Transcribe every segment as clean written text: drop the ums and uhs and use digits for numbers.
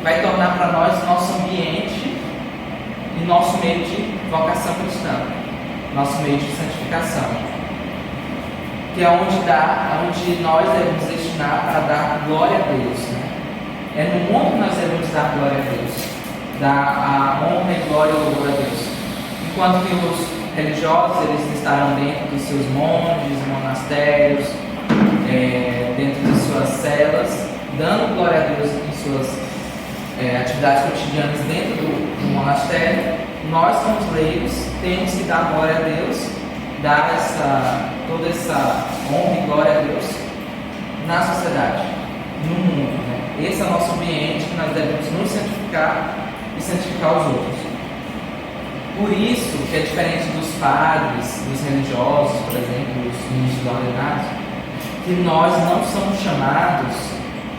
vai tornar para nós nosso ambiente e nosso meio de vocação cristã, nosso meio de santificação, que é onde nós devemos destinar para dar glória a Deus, né? É no mundo que nós devemos dar glória a Deus, dar a honra e glória e louvor a Deus. Enquanto que os religiosos, eles estarão dentro dos seus montes, monastérios, dentro de suas celas, dando glória a Deus em suas atividades cotidianas dentro do monastério. Nós, como leigos, temos que dar glória a Deus, dar toda essa honra e glória a Deus na sociedade, no mundo, né? Esse é o nosso ambiente que nós devemos nos santificar e santificar os outros. Por isso que é diferente dos padres, dos religiosos, por exemplo, dos ministros ordenados, que nós não somos chamados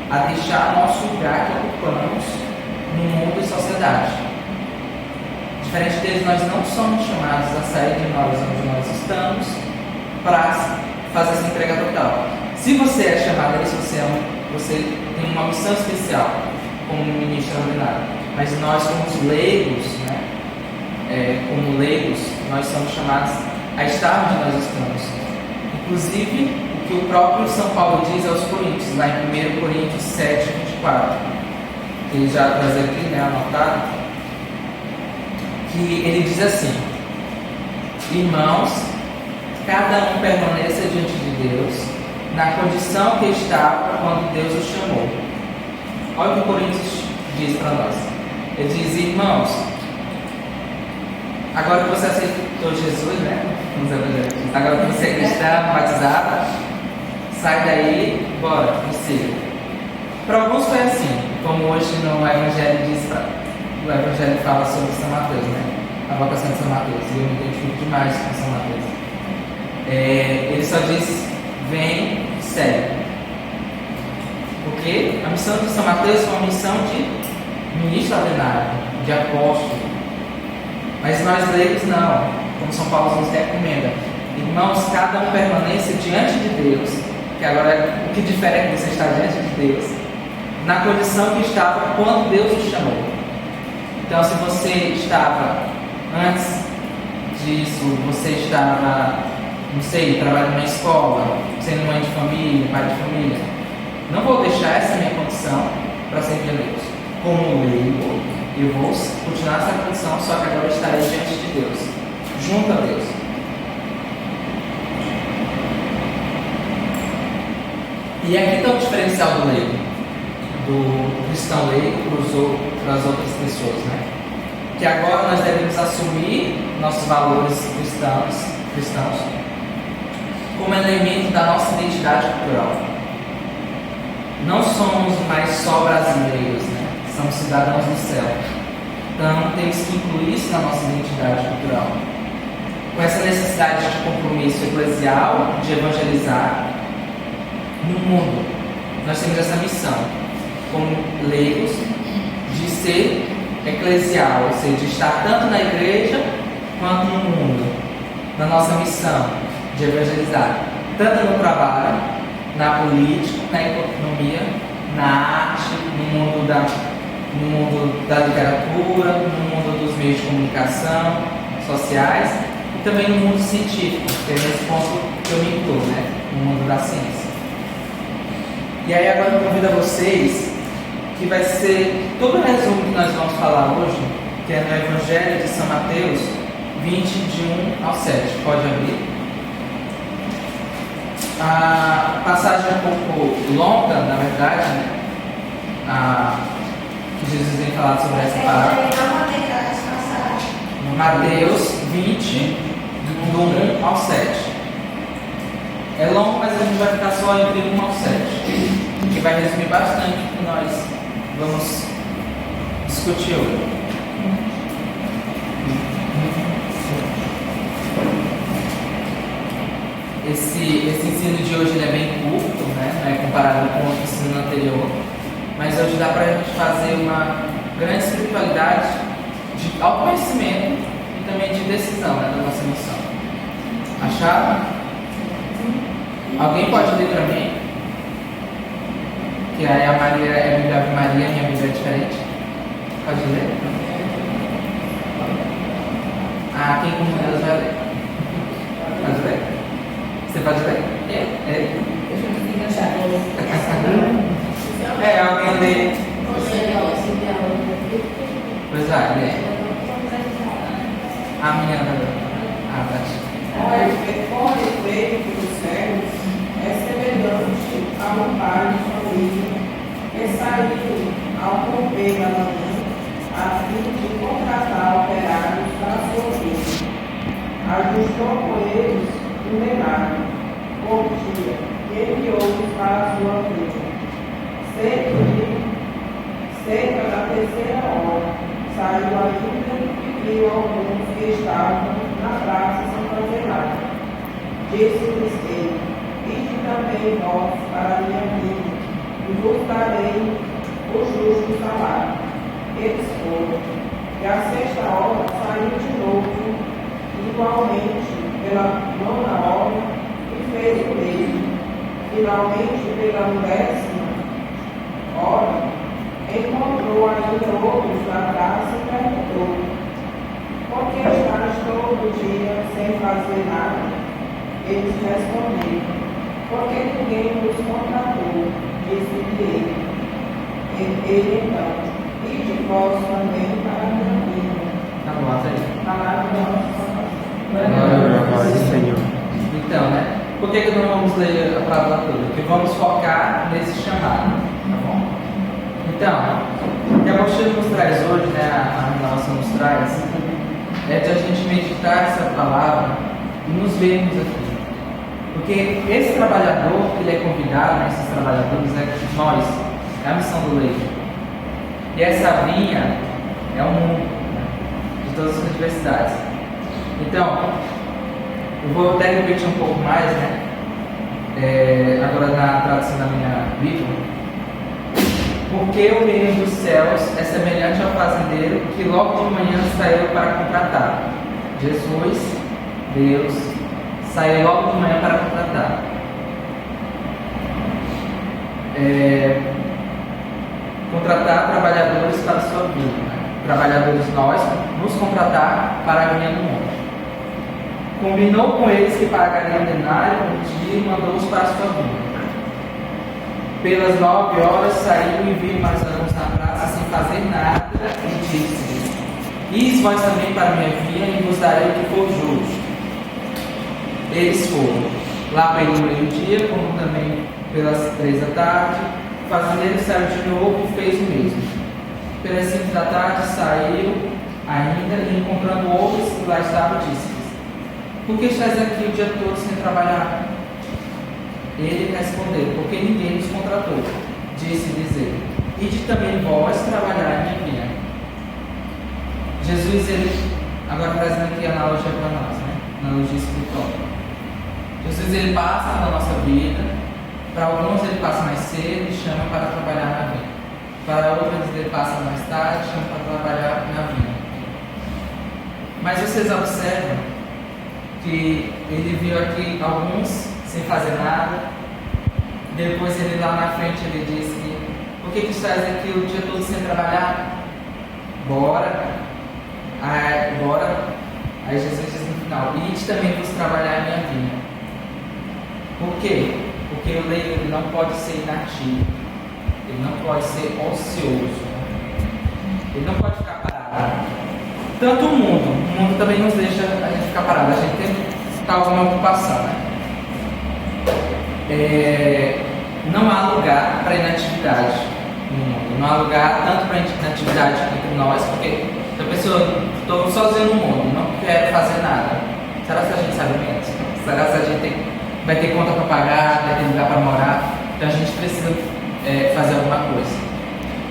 a deixar nosso lugar que ocupamos no mundo e sociedade. Diferente deles, nós não somos chamados a sair de nós onde nós estamos para fazer essa entrega total. Se você é chamado a isso, você tem uma missão especial como ministro ordenado. Mas nós, como leigos, né? Como leigos, nós somos chamados a estar onde nós estamos. Inclusive, o que o próprio São Paulo diz aos Coríntios, lá em 1 Coríntios 7, 24, que ele já traz aqui, né, anotado, que ele diz assim: irmãos, cada um permaneça diante de Deus na condição que estava quando Deus o chamou. Olha o que o Coríntios diz para nós. Ele diz: irmãos, agora que você aceitou Jesus, né? Agora que você é cristão, batizado, sai daí, bora, me siga. Para alguns foi assim, como hoje no Evangelho diz, o Evangelho fala sobre São Mateus, né? A vocação de São Mateus, e eu me identifico demais com São Mateus. Ele só diz: vem, segue. Porque a missão de São Mateus foi uma missão de ministro ordinário, de apóstolo. Mas nós leigos não, como São Paulo nos recomenda. Irmãos, cada um permaneça diante de Deus, que agora o que difere é que você está diante de Deus, na condição que estava quando Deus o chamou. Então, se você estava antes disso, você estava, não sei, trabalhando numa escola, sendo mãe de família, pai de família, não vou deixar essa minha condição para servir a Deus. Como leigo, eu vou continuar essa condição, só que agora eu estarei diante de Deus, junto a Deus. E aqui está o diferencial do leigo, do cristão leigo para as outras pessoas, né? Que agora nós devemos assumir nossos valores cristãos como elemento da nossa identidade cultural. Não somos mais só brasileiros, né? Somos cidadãos do céu. Então temos que incluir isso na nossa identidade cultural. Com essa necessidade de compromisso eclesial, de evangelizar no mundo, nós temos essa missão, como leigos, de ser eclesial, ou seja, de estar tanto na igreja quanto no mundo, na nossa missão de evangelizar, tanto no trabalho, na política, na economia, na arte, no mundo da literatura, no mundo dos meios de comunicação sociais e também no mundo científico, que é nesse ponto que eu me incluo, né? No mundo da ciência. E aí agora eu convido a vocês, que vai ser todo o resumo que nós vamos falar hoje, que é no Evangelho de São Mateus 20, de 1 ao 7. Pode abrir. A passagem é um pouco longa, na verdade, né? Que Jesus vem falar sobre essa palavra. Mateus 20, do 1 ao 7. É longo, mas a gente vai ficar só entre 1 ao 7. Que vai resumir bastante o que nós vamos discutir hoje. Esse ensino de hoje ele é bem curto, né? Não é comparado com o ensino anterior, mas hoje dá para a gente fazer uma grande espiritualidade de autoconhecimento e também de decisão, né, da nossa missão. Acharam? Alguém pode ler para mim? Que aí a Maria é a Bíblia Ave Maria, minha Bíblia é diferente. Pode ler? Ah, quem com Deus vai ler. Pode ler? Você pode ler? É? Deixa eu encaixar. Alguém lê. Pois vai, lê. A minha vai ler. O efeito dos cegos é semelhante a um pai de família que saiu ao romper da manhã a fim de contratar operários para a sua vida. Ajustou com eles um denário por dia e enviou-os para a sua vida. Cerca da terceira hora, saiu ainda e viu alguns que estavam na praça sem fazer nada. Disse-lhes ele: ide também vós para a minha vida, e vos darei o justo salário. Eles foram, e à sexta hora saiu de novo, igualmente pela nona hora, e fez o mesmo. Finalmente, pela 10ª hora, encontrou ainda outros na praça e perguntou: por que estás todo dia sem fazer nada? Eles responderam: porque ninguém nos contratou, disse-lhe ele então: ide vós também para a minha vida. Tá bom, até aí. Palavra da Glória a vós, Senhor. Então, né? Por que não vamos ler a palavra toda? Porque vamos focar nesse chamado, tá bom? Então, o que a apostila nos traz hoje, né? A renovação nos traz, é de a gente meditar essa palavra e nos vermos aqui. Porque esse trabalhador que ele é convidado, né, esses trabalhadores, nós, é a missão do leite. E essa vinha é o mundo, né, de todas as diversidades. Então, eu vou até repetir um pouco mais, né? Agora na tradução da minha Bíblia. Porque o reino dos céus é semelhante ao fazendeiro que logo de manhã saiu para contratar. Jesus, Deus, saiu logo de manhã para contratar. Contratar trabalhadores para a sua vida, né? Trabalhadores nós, nos contratar para a vinha do mundo. Combinou com eles que pagariam um denário por dia e mandou-os para a sua vinha. Pelas 9 horas saiu e viu mais alguns na praça sem fazer nada e disse-lhes: ide vós também para a minha vinha e vos darei o que for justo. Eles foram. Lá pelo meio-dia, como também pelas 3 da tarde, o fazendeiro saiu de novo e fez o mesmo. Pelas 5 da tarde saiu ainda e encontrando outros que lá estavam, disse-lhes: por que estás aqui o dia todo sem trabalhar? Ele respondeu: porque ninguém nos contratou. Disse-lhes ele: ide também vós trabalhar em minha vinha. Jesus, ele, agora trazendo aqui a analogia para nós, né? Analogia espiritual. Jesus, ele passa na nossa vida. Para alguns ele passa mais cedo e chama para trabalhar na vinha. Para outros ele passa mais tarde e chama para trabalhar na vinha. Mas vocês observam que ele viu aqui alguns sem fazer nada. Depois ele lá na frente ele disse que: por que estás aqui o dia todo sem trabalhar? Bora. Bora. Aí Jesus diz no final: ide também vos trabalhar em minha vinha. Por quê? Porque o leito ele não pode ser inativo, ele não pode ser ocioso, ele não pode ficar parado. Tanto o mundo também nos deixa a gente ficar parado, a gente tem que estar alguma ocupação, né? Não há lugar para inatividade no mundo, não há lugar tanto para inatividade entre nós, porque a pessoa, estou sozinho no mundo, não quero fazer nada. Será que a gente sabe menos? Será que a gente vai ter conta para pagar, vai ter lugar para morar? Então a gente precisa fazer alguma coisa.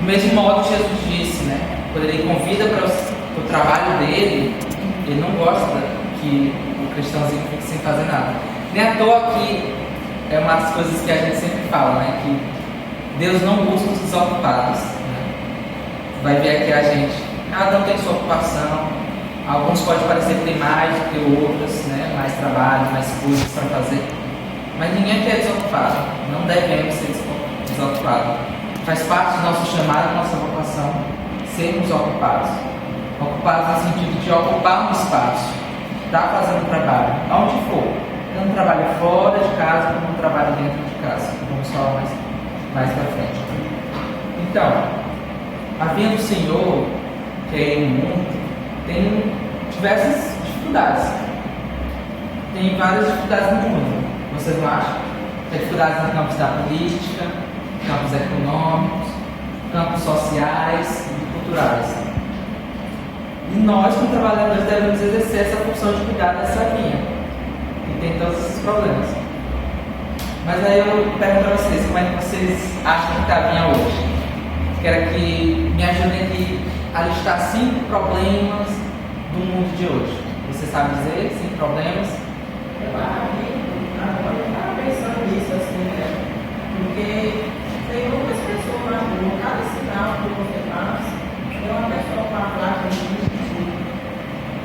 Do mesmo modo, Jesus disse, né? Quando ele convida para o trabalho dele, ele não gosta que o cristãozinho fique sem fazer nada. Nem à toa que é uma das coisas que a gente sempre fala, né? Que Deus não busca os desocupados, né? Vai ver aqui a gente, cada um tem sua ocupação. Alguns podem parecer que tem mais do que outros, né? Mais trabalho, mais coisas para fazer. Mas ninguém aqui é desocupado. Não devemos ser desocupados. Faz parte do nosso chamado, da nossa vocação, sermos ocupados. Ocupados no sentido de ocupar um espaço, estar fazendo trabalho, aonde for. Tanto trabalho fora de casa como trabalho dentro de casa. Vamos falar mais para frente. Então, a vinha do Senhor, que é o mundo, tem diversas dificuldades. Tem várias dificuldades no mundo. Vocês não acham? Tem dificuldades no campo da política, campos econômicos, campos sociais e culturais. E nós, como trabalhadores, devemos exercer essa função de cuidar dessa vinha, que tem todos esses problemas. Mas aí eu pergunto para vocês, como é que vocês acham que está a vinha hoje? Quero que me ajudem aqui a listar 5 problemas do mundo de hoje. Você sabe dizer 5 problemas? Agora eu estava pensando nisso assim, né? Porque tem muitas pessoas na rua, cada sinal que você passa, tem uma pessoa com a placa de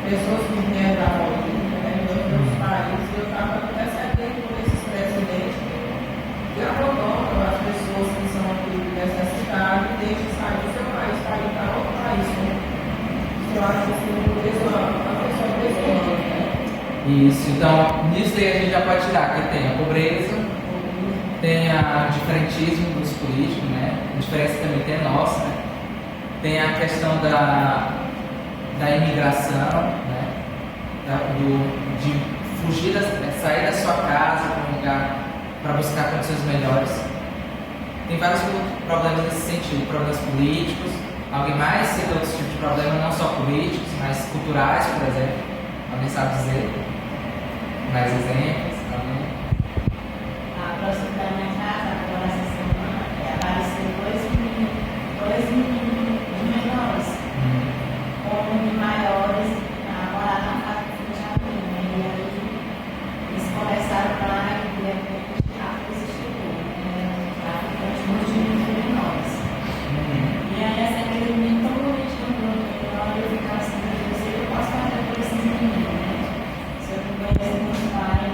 pessoas que vieram da Bolívia, né, de outros países. Eu estava percebendo por esses presidentes que abandonam as pessoas que são aqui dessa cidade e deixam sair do seu país para ir para outro país. Né? Eu acho que isso é uma pessoa pessoa, né? Isso, então nisso daí a gente já pode tirar que tem a pobreza, tem o diferentismo dos políticos, né? A diferença também tem a nossa, né? Tem a questão da imigração, né? De fugir, sair da sua casa para um lugar para buscar condições melhores. Tem vários problemas nesse sentido, problemas políticos. Alguém mais cita outros tipos de problemas, não só políticos, mas culturais, por exemplo. Alguém sabe dizer? Mais exemplos? Alguém? A próxima da minha casa, agora essa semana, apareceu dois meninos menores, com maiores, a morar na casa do jardim. E aí eles começaram lá e de repente a coisa chegou, traficante de meninos menores. E aí essa menina tão bonita no grupo, eu ficava assim, eu posso fazer por esses meninos, né? Se eu não conheço meus pais,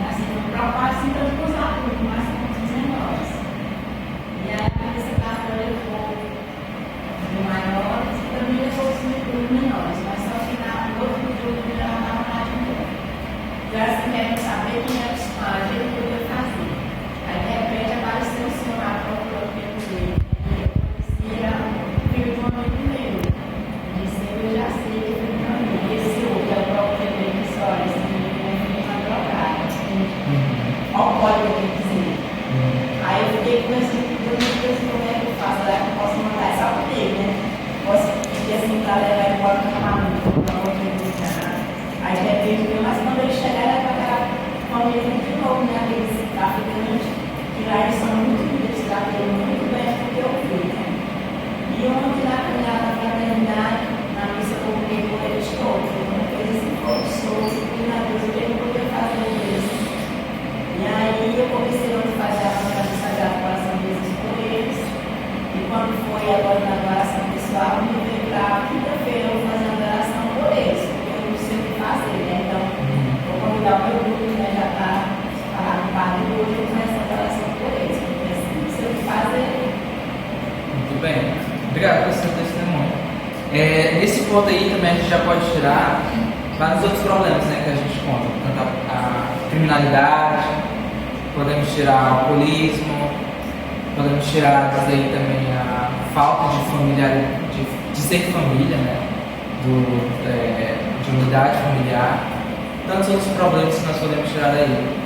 assim, eu procuro assim tanto os adultos, mas com os menores. E aí a polícia estava levou os maiores e também levou os menores, mas só que no outro grupo já estava lá de novo. Eu assim quero saber quem era os pais, ele podia fazer. Aí de repente apareceu o senhor lá procurando pelo dele. E eu conhecia o filho de um amigo meu. Ele disse, eu já sei que foi para mim. Esse outro é o próprio dele, que só esse menino é uma drogada. Olha o código que ele dizer. Aí eu fiquei com esse como é que eu faço? Será que eu posso mandar essa para ele, né? Posso pedir assim para levar ele embora para caminho, para não acreditar. Aí de repente, mas quando ele chegar, ele vai para aquela família de novo, né? Aqueles traficantes, que lá eles são muito unidos, tratando muito bem porque eu vi, né? E ontem na caminhada da fraternidade, na missa eu comuniquei com eles todos, né? Eles se forçou, e na Deus o que eu podia fazer isso. E aí eu comecei a fazer a vontade sagrada coração de Jesus por eles. E quando foi agora na adoração pessoal, me veio para quinta-feira eu fazer a adoração por eles, porque eu não sei o que fazer, né? Então, vou convidar o meu grupo, né? Já está falando para mim, hoje eu começo a adoração por eles, porque assim, não sei o que fazer. Muito bem. Obrigado pelo seu testemunho. Nesse ponto aí também a gente já pode tirar vários outros problemas, né, que a gente conta. Tanto a criminalidade, podemos tirar o alcoolismo, podemos tirar daí também a falta de familiaridade, de ser família, né, de unidade familiar, tantos outros problemas que nós podemos tirar daí.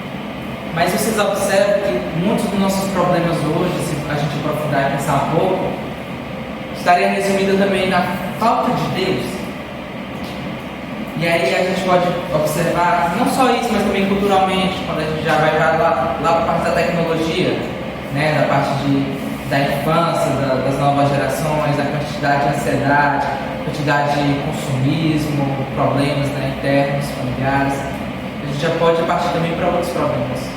Mas vocês observam que muitos dos nossos problemas hoje, se a gente aprofundar e pensar um pouco, estaria resumido também na falta de Deus. E aí a gente pode observar, não só isso, mas também culturalmente, quando a gente já vai lá para a parte da tecnologia, né, da parte da infância, das novas gerações, da quantidade de ansiedade, quantidade de consumismo, problemas, né, internos, familiares. A gente já pode partir também para outros problemas.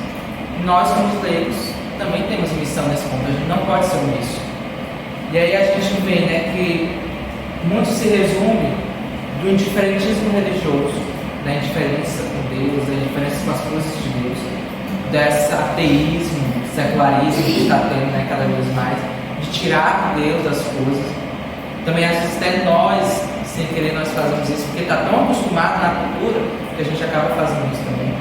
Nós, como leigos, também temos missão nesse ponto, a gente não pode ser omisso. E aí a gente vê, né, que muito se resume do indiferentismo religioso, da indiferença com Deus, da indiferença com as coisas de Deus, desse ateísmo, secularismo que está tendo, né, cada vez mais, de tirar Deus das coisas. Também às vezes até nós, sem querer, nós fazemos isso, porque está tão acostumado na cultura que a gente acaba fazendo isso também.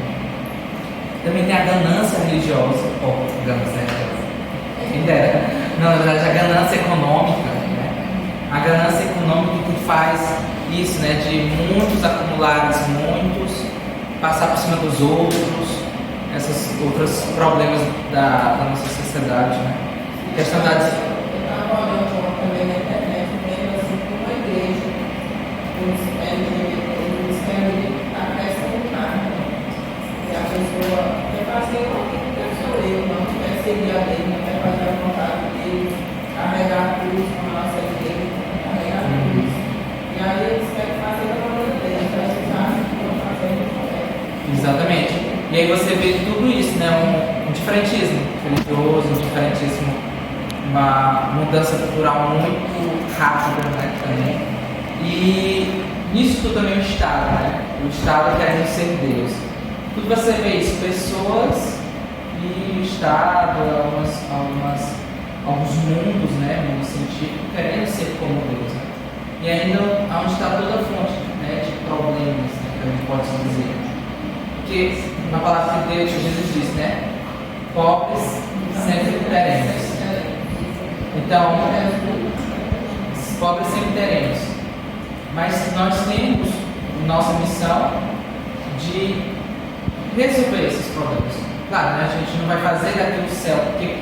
Também tem a ganância religiosa, ganância religiosa, quem dera. Não, na verdade a ganância econômica, né? A ganância econômica que faz isso, né? De muitos acumulares, muitos passar por cima dos outros, esses outros problemas da nossa sociedade, né? A questão da... Eu estava olhando também na internet, vendo assim que uma igreja, eles querem a peça do carro. E a pessoa quer fazer o que sou eu, não quer seguir a dele, não quer fazer a vontade dele, carregar a cruz com a nossa igreja, carregar a cruz. E aí eles querem fazer a maneira deles, então eles acham que vão fazer o correto. Exatamente. E aí você vê tudo isso, né? Um diferentismo religioso, um diferentismo, uma mudança cultural muito rápida, né? Também. E nisso tudo também o Estado, né? O Estado querendo ser Deus. Tudo você vê isso, pessoas e o Estado, alguns mundos, né? Mundo científico, querendo ser como Deus, né? E ainda onde está toda a fonte, né, de problemas, né, que a gente pode dizer. Porque na palavra de Deus, Jesus diz, né? Pobres sempre teremos. Então, pobres sempre teremos. Mas nós temos nossa missão de resolver esses problemas. Claro, né, a gente não vai fazer daqui o céu, porque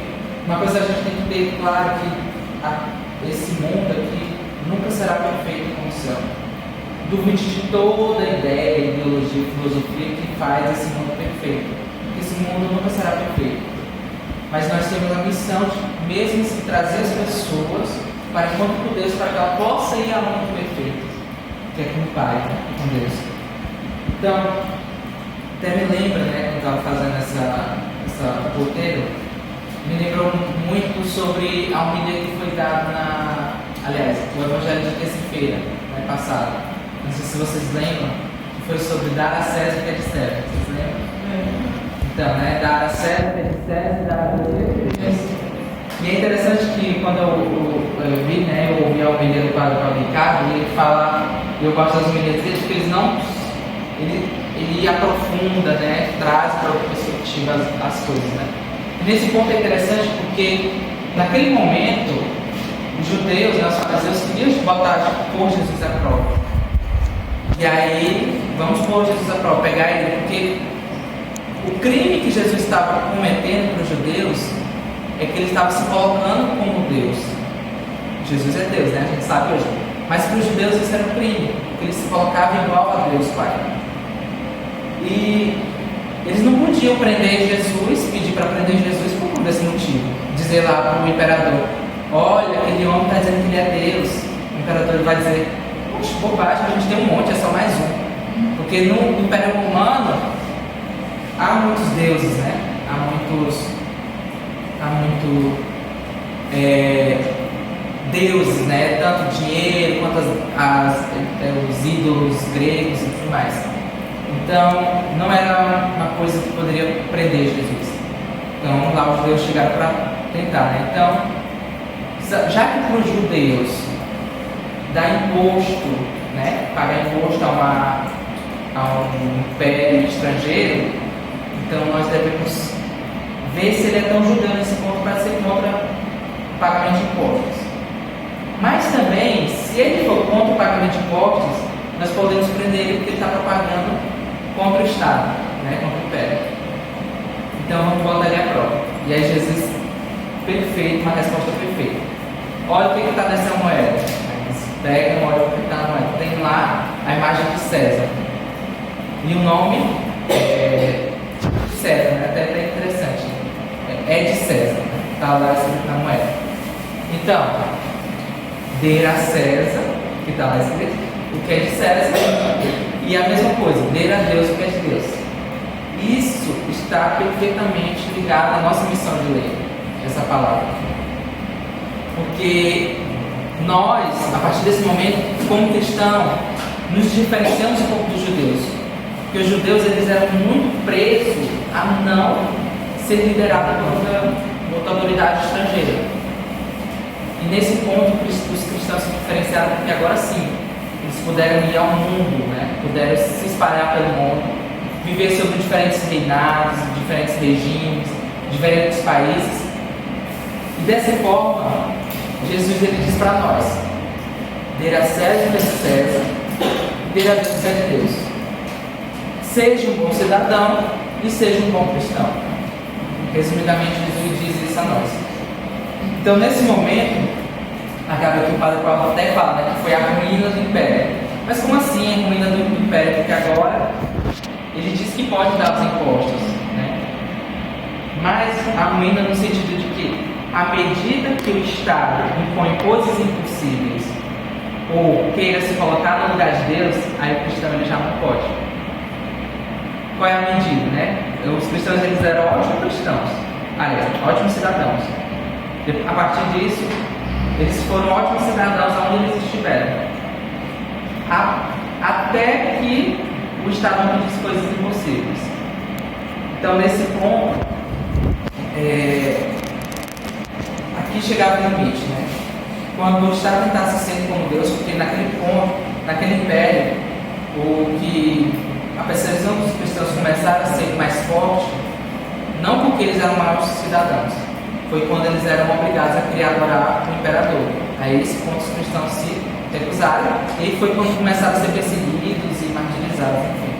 uma coisa a gente tem que ter claro que esse mundo aqui nunca será perfeito como o céu. Duvide de toda ideia, ideologia, filosofia que faz esse mundo perfeito. Porque esse mundo nunca será perfeito. Mas nós temos a missão de mesmo assim, trazer as pessoas para o encontro com Deus, para que ela possa ir ao mundo perfeito, que é com o Pai, com Deus. Então, até me lembra, né, quando estava fazendo essa roteiro, me lembrou muito sobre a homilia que foi dada aliás, o Evangelho de terça-feira, né, passado. Não sei se vocês lembram, que foi sobre dar a César o que é de César. Vocês lembram? Então, né, dar a César o que é de César, dar a Deus. E é interessante que quando eu vi, né, eu ouvi a homilia do Padre Paulo Ricardo, e ele fala, eu gosto das homilias dele, porque ele aprofunda, né, traz para a perspectiva as coisas, né. E nesse ponto é interessante porque naquele momento os judeus, né, os fariseus queriam pôr Jesus à prova. E aí, vamos pôr Jesus à prova, pegar ele, porque o crime que Jesus estava cometendo para os judeus é que ele estava se colocando como Deus. Jesus é Deus, né? A gente sabe hoje. Mas para os judeus isso era um crime, porque ele se colocava igual a Deus Pai. E eles não podiam prender Jesus, pedir para prender Jesus por conta desse motivo. Dizer lá para o imperador: olha, aquele homem está dizendo que ele é Deus. O imperador vai dizer: poxa, bobagem, a gente tem um monte, é só mais um. Porque no Império Romano há muitos deuses, né? Há muito deuses, né? Tanto dinheiro quanto os ídolos gregos e tudo mais. Então, não era uma coisa que poderia prender Jesus. Então, lá os judeus chegaram para tentar, né? Então, já que para os judeus dar imposto, né, pagar imposto a um império estrangeiro, então nós devemos ver se ele é tão judeu nesse ponto para ser contra o pagamento de impostos. Mas também, se ele for contra o pagamento de impostos, nós podemos prender ele porque ele está propagando contra o Estado, né, contra o império. Então vamos botar ali a prova. E aí Jesus, perfeito, uma resposta perfeita. Olha o que está nessa moeda. Eles pegam, olha o que está na moeda. Tem lá a imagem de César. E o nome é César, né? Até interessante. É de César. Está lá escrito na moeda. Então, dê a César, que está lá escrito, o que é de César. E a mesma coisa, dê a Deus o que é de Deus. Isso está perfeitamente ligado à nossa missão de ler essa palavra. Porque nós, a partir desse momento, como cristãos, nos diferenciamos um pouco dos judeus. Porque os judeus eles eram muito presos a não ser liderados por outra autoridade estrangeira. E nesse ponto, os cristãos se diferenciaram puderam ir ao mundo, né? Puderam se espalhar pelo mundo, viver sobre diferentes reinados, diferentes regimes, diferentes países. E dessa forma, Jesus ele diz para nós: dê a César o que é de César, dê a Deus o que é de Deus. Seja um bom cidadão e seja um bom cristão. Resumidamente, Jesus diz isso a nós. Então, nesse momento, acaba que o Padre Paulo até fala, né, que foi a ruína do Império. Mas como assim a ruína do Império? Porque agora ele diz que pode dar os impostos, né? Mas a ruína no sentido de que, à medida que o Estado impõe coisas impossíveis ou queira se colocar no lugar de Deus, aí o cristão ele já não pode. Qual é a medida, né? Os cristãos eles eram ótimos cristãos, aliás, ótimos cidadãos. A partir disso, eles foram ótimos cidadãos onde eles estiveram. Até que o Estado não pedisse coisas impossíveis. Então, nesse ponto, aqui chegava o limite, né? Quando o Estado tentasse ser como Deus, porque naquele ponto, naquele império, a percepção dos cristãos começaram a ser mais forte, não porque eles eram maus cidadãos, foi quando eles eram obrigados a querer adorar o imperador. Aí esse ponto os cristãos se recusaram, e foi quando começaram a ser perseguidos e martirizados, enfim.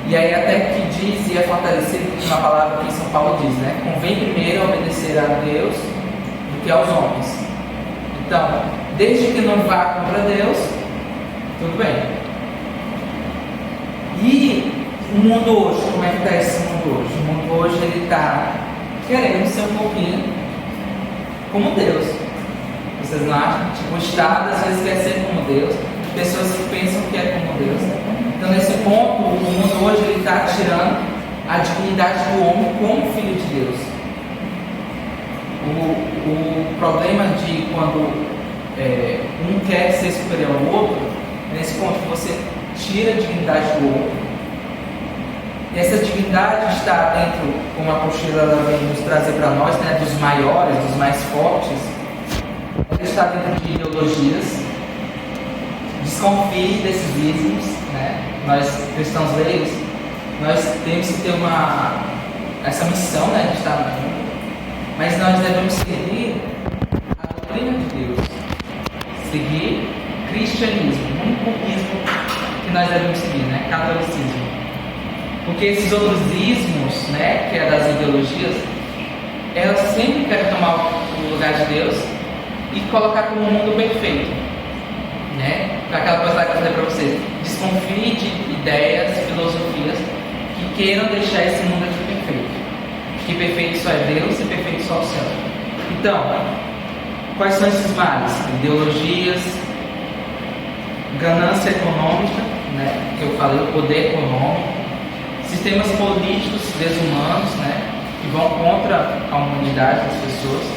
E aí até que diz, e é fortalecido uma palavra que São Paulo diz, né? Convém primeiro obedecer a Deus do que aos homens. Então, desde que não vá contra Deus, tudo bem. E o mundo hoje, como é que está esse mundo hoje? O mundo hoje ele está querendo ser um pouquinho como Deus. Vocês não acham? Tipo, o Estado às vezes quer ser como Deus, pessoas que pensam que é como Deus. Então, nesse ponto, o mundo hoje ele está tirando a dignidade do homem como filho de Deus. O problema de quando um quer ser superior ao outro, nesse ponto você tira a dignidade do outro. E essa dignidade está dentro, como a apostila vem nos trazer para nós, né, dos maiores, dos mais fortes. Ela está dentro de ideologias. Desconfie desses ismos, né? Nós cristãos leigos, nós temos que ter essa missão, né, de estar no mundo, mas nós devemos seguir a doutrina de Deus, seguir cristianismo, o único ismo que nós devemos seguir, né? Catolicismo. Porque esses outros ismos, né, que é das ideologias, elas sempre querem tomar o lugar de Deus e colocar como um mundo perfeito, né? Aquela coisa lá que eu falei para vocês, desconfie de ideias, filosofias que queiram deixar esse mundo aqui perfeito, que perfeito só é Deus e perfeito só o céu. Então, quais são esses males? Ideologias, ganância econômica, né, que eu falei, o poder econômico, sistemas políticos desumanos, né, que vão contra a humanidade das pessoas,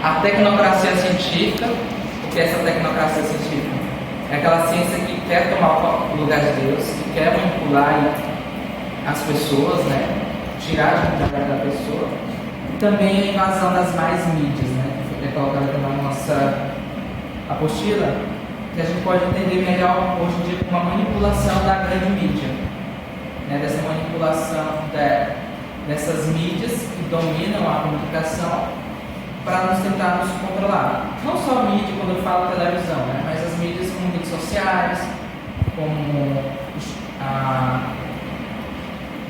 a tecnocracia científica, porque essa tecnocracia científica é aquela ciência que quer tomar o lugar de Deus, que quer manipular as pessoas, né, tirar a dignidade da pessoa, e também a invasão das mais mídias, né, que é colocada na nossa apostila, que a gente pode entender melhor hoje em dia como uma manipulação da grande mídia, né, dessa manipulação dessas mídias que dominam a comunicação para nos tentar nos controlar. Não só a mídia, quando eu falo televisão, né, mas as mídias como redes sociais, como o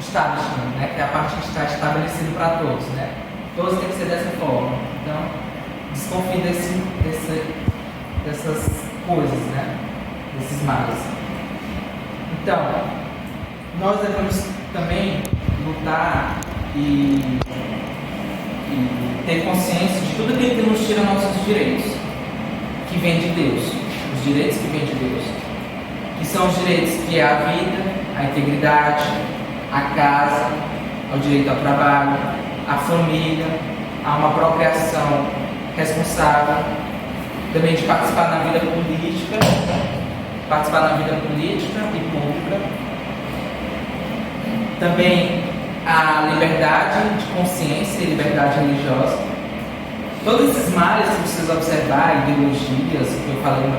establishment, né, que é a parte que está estabelecida para todos, né. Todos têm que ser dessa forma. Então, desconfie dessas coisas, né, desses males. Então, nós devemos também lutar e ter consciência de tudo aquilo que nos tira nossos direitos, que vem de Deus, os direitos que vêm de Deus, que são os direitos que é a vida, a integridade, a casa, o direito ao trabalho, a família, a uma procriação responsável, também de participar na vida política e pública, também a liberdade de consciência e liberdade religiosa. Todos esses males, se vocês observarem, ideologias, que eu falei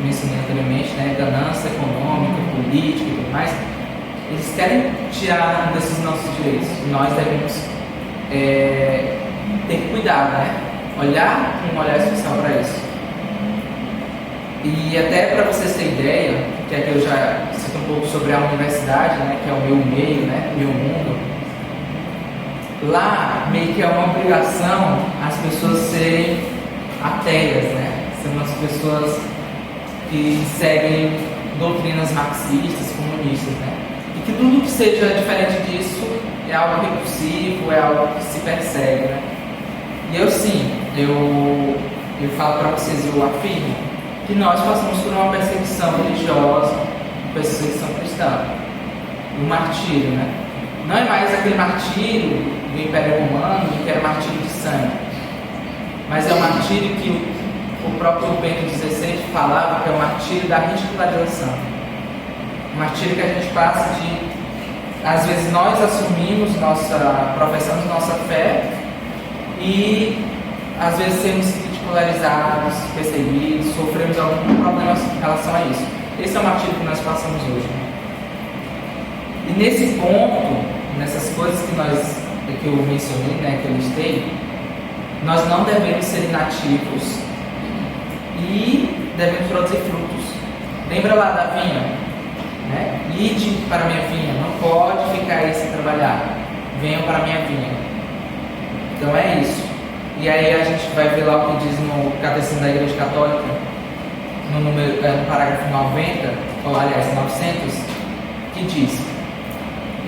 mencionei anteriormente, né, ganância econômica, política e tudo mais, eles querem tirar desses nossos direitos. E nós devemos ter cuidado, né? Olhar com um olhar especial para isso. E até para vocês terem ideia, que aqui eu já cito um pouco sobre a universidade, né, que é o meu meio, né, meu mundo. Lá, meio que é uma obrigação as pessoas serem ateias, né? São as pessoas que seguem doutrinas marxistas, comunistas, né? E que tudo que seja diferente disso é algo repulsivo, é algo que se persegue, né? E eu sim, eu falo para vocês, eu afirmo que nós passamos por uma perseguição religiosa, perseguição cristã, um martírio, né? Não é mais aquele martírio do Império Romano, que era martírio de sangue, mas é o martírio que o próprio Bento XVI falava, que é o martírio da ridicularização. Um martírio que a gente passa de, às vezes nós assumimos professamos nossa fé e às vezes sermos ridicularizados, perseguidos, sofremos algum problema em relação a isso. Esse é o martírio que nós passamos hoje. E nesse ponto, nessas coisas que eu mencionei, né, que eu listei, nós não devemos ser inativos e devemos produzir frutos. Lembra lá da vinha? Né? Ide para a minha vinha, não pode ficar aí sem trabalhar. Venham para a minha vinha. Então é isso. E aí a gente vai ver lá o que diz no Catecismo da Igreja Católica, no parágrafo 90, ou aliás 900, que diz: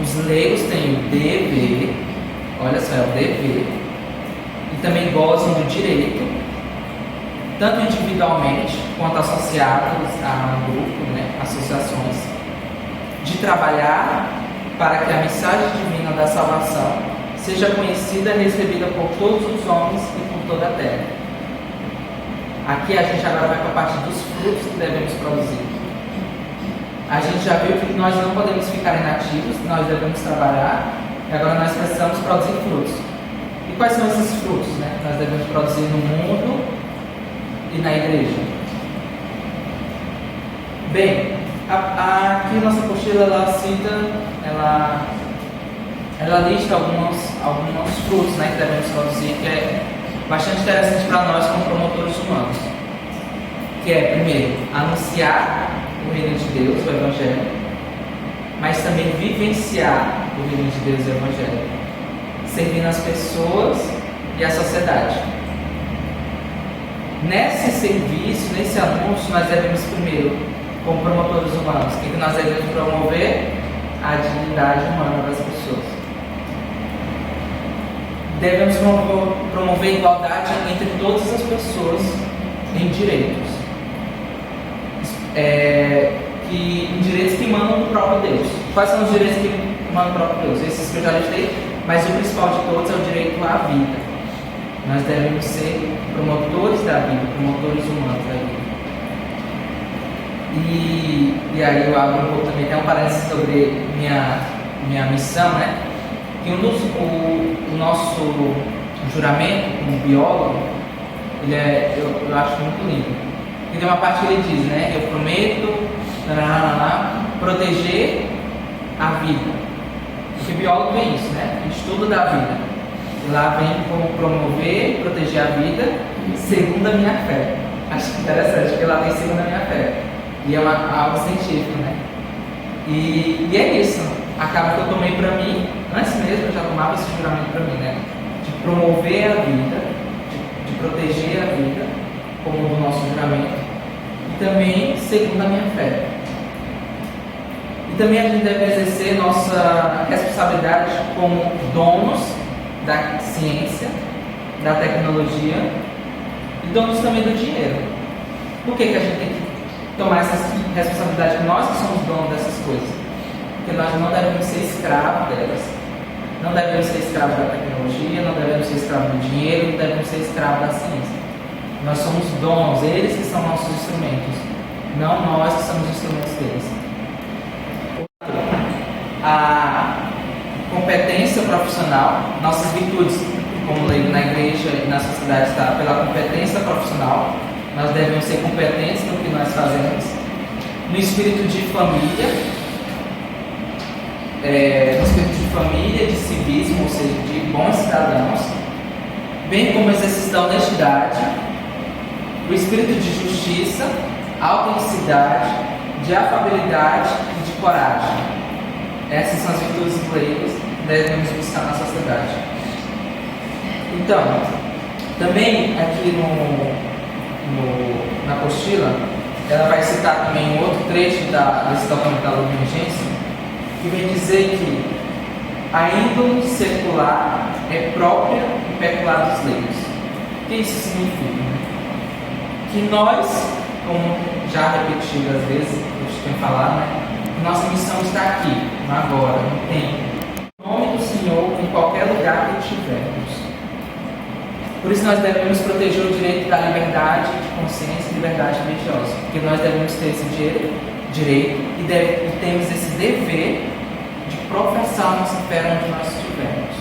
os leigos têm o dever, olha só, é o dever, e também gozam do direito, tanto individualmente quanto associados a um grupo, né, associações, de trabalhar para que a mensagem divina da salvação seja conhecida e recebida por todos os homens e por toda a terra. Aqui a gente agora vai para a parte dos frutos que devemos produzir. A gente já viu que nós não podemos ficar inativos, nós devemos trabalhar, e agora nós precisamos produzir frutos. E quais são esses frutos, né, que nós devemos produzir no mundo e na igreja? Bem, aqui nossa apostila ela cita, ela lista alguns frutos, né, que devemos produzir, que é bastante interessante para nós como promotores humanos, que é, primeiro, anunciar o reino de Deus, o Evangelho, mas também vivenciar o reino de Deus e o Evangelho, servindo as pessoas e a sociedade. Nesse serviço, nesse anúncio, nós devemos primeiro, como promotores humanos, o que nós devemos promover? A dignidade humana das pessoas. Devemos promover a igualdade entre todas as pessoas em direitos. Em direitos que emanam do próprio Deus. Quais são os direitos que emanam do próprio Deus? Esses que eu já listei, mas o principal de todos é o direito à vida. Nós devemos ser promotores da vida, promotores humanos da vida. E aí eu abro um pouco também, tem um parênteses sobre minha missão, né? Que o nosso juramento como biólogo, eu acho muito lindo. E tem uma parte que ele diz, né? Eu prometo proteger a vida. Porque biólogo é isso, né? Estudo da vida. E lá vem como promover, proteger a vida segundo a minha fé. Acho interessante, porque lá tem segundo a minha fé. E é algo científico, né? E é isso. Acaba que eu tomei para mim, antes mesmo eu já tomava esse juramento para mim, né? De promover a vida, de proteger a vida, como o nosso juramento, e também segundo a minha fé. E também a gente deve exercer nossa responsabilidade como donos da ciência, da tecnologia e donos também do dinheiro. Por que a gente tem que tomar essa responsabilidade? Nós que somos donos dessas coisas. Porque nós não devemos ser escravos delas. Não devemos ser escravos da tecnologia, não devemos ser escravos do dinheiro, não devemos ser escravos da ciência. Nós somos donos, eles que são nossos instrumentos, não nós que somos instrumentos deles. A competência profissional, nossas virtudes, como leigo na igreja e na sociedade, está pela competência profissional, nós devemos ser competentes no que nós fazemos. No espírito de família, de civismo, ou seja, de bons cidadãos, bem como exercício da honestidade, o espírito de justiça, autenticidade, de afabilidade e de coragem. Essas são as virtudes leigas que devemos buscar na sociedade. Então, também aqui na apostila, ela vai citar também um outro trecho desse documento da Lei de Emergência, que vem dizer que a índole secular é própria e peculiar dos leigos. O que isso significa? Que nós, como já repetido às vezes, eu tenho falado, nossa missão está aqui, no agora, no tempo. Em nome do Senhor, em qualquer lugar que estivermos. Por isso nós devemos proteger o direito da liberdade de consciência e liberdade religiosa. Porque nós devemos ter esse direito e temos esse dever de professar a nossa fé onde nós estivermos.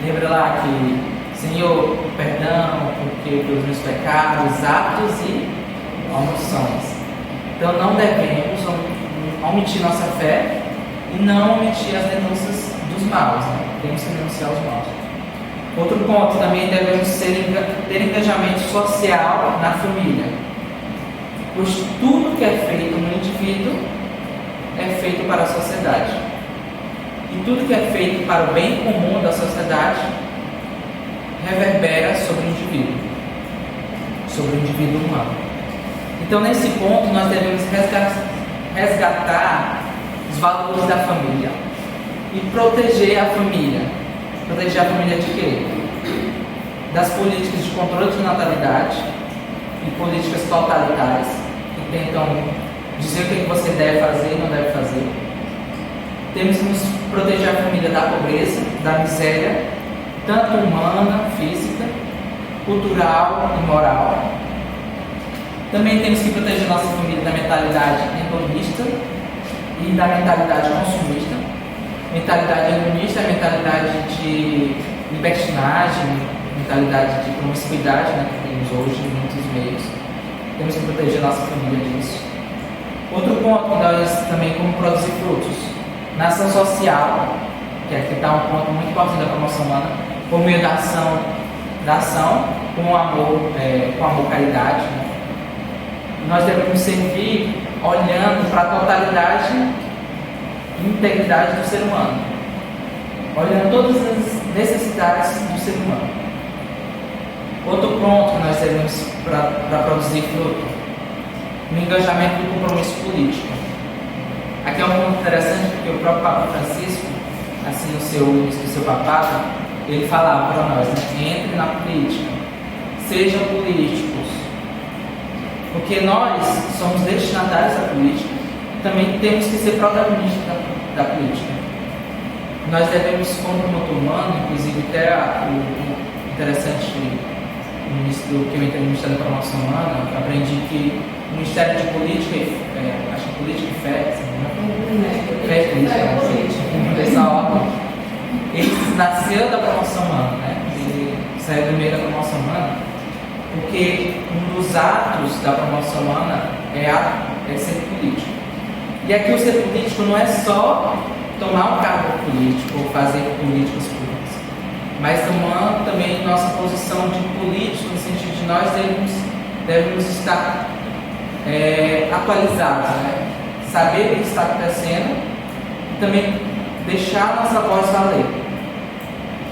Lembra lá que, Senhor, perdão pelos meus pecados, atos e omissões. Então não devemos omitir nossa fé e não omitir as denúncias dos maus. Temos que denunciar os maus. Outro ponto, também devemos ter engajamento social na família. Pois tudo que é feito no indivíduo é feito para a sociedade. E tudo que é feito para o bem comum da sociedade reverbera sobre o indivíduo humano. Então, nesse ponto, nós devemos resgatar os valores da família e proteger a família. Proteger a família de quê? Das políticas de controle de natalidade e políticas totalitárias que tentam dizer o que você deve fazer e não deve fazer. Temos que nos proteger a família da pobreza, da miséria, tanto humana, física, cultural e moral. Também temos que proteger nossa família da mentalidade hedonista e da mentalidade consumista. Mentalidade hedonista é a mentalidade de libertinagem, mentalidade de promiscuidade, que temos hoje em muitos meios. Temos que proteger nossa família disso. Outro ponto que nós também como produzir frutos. Na ação social, que aqui está um ponto muito importante da promoção humana, por meio da ação com amor, caridade. Nós devemos servir olhando para a totalidade e integridade do ser humano, olhando todas as necessidades do ser humano. Outro ponto que nós devemos para produzir fruto, o engajamento do compromisso político. Aqui é um ponto interessante porque o próprio Papa Francisco, assim no seu início do seu papado, ele falava para nós, entre na política, sejam políticos, porque nós somos destinatários da política, também temos que ser protagonistas da política. Nós devemos, como muçulmano, inclusive até o interessante no início que eu entrei no Ministério da Promoção Humana, eu aprendi que o Ministério de Política, acho que Política e Fé, ele nasceu da promoção humana, ele saiu do meio da promoção humana, porque um dos atos da promoção humana é ser político. E aqui o ser político não é só tomar um cargo político ou fazer políticas públicas, mas tomando também nossa posição de político, no sentido de nós devemos estar atualizados, saber o que está acontecendo e também deixar nossa voz valer,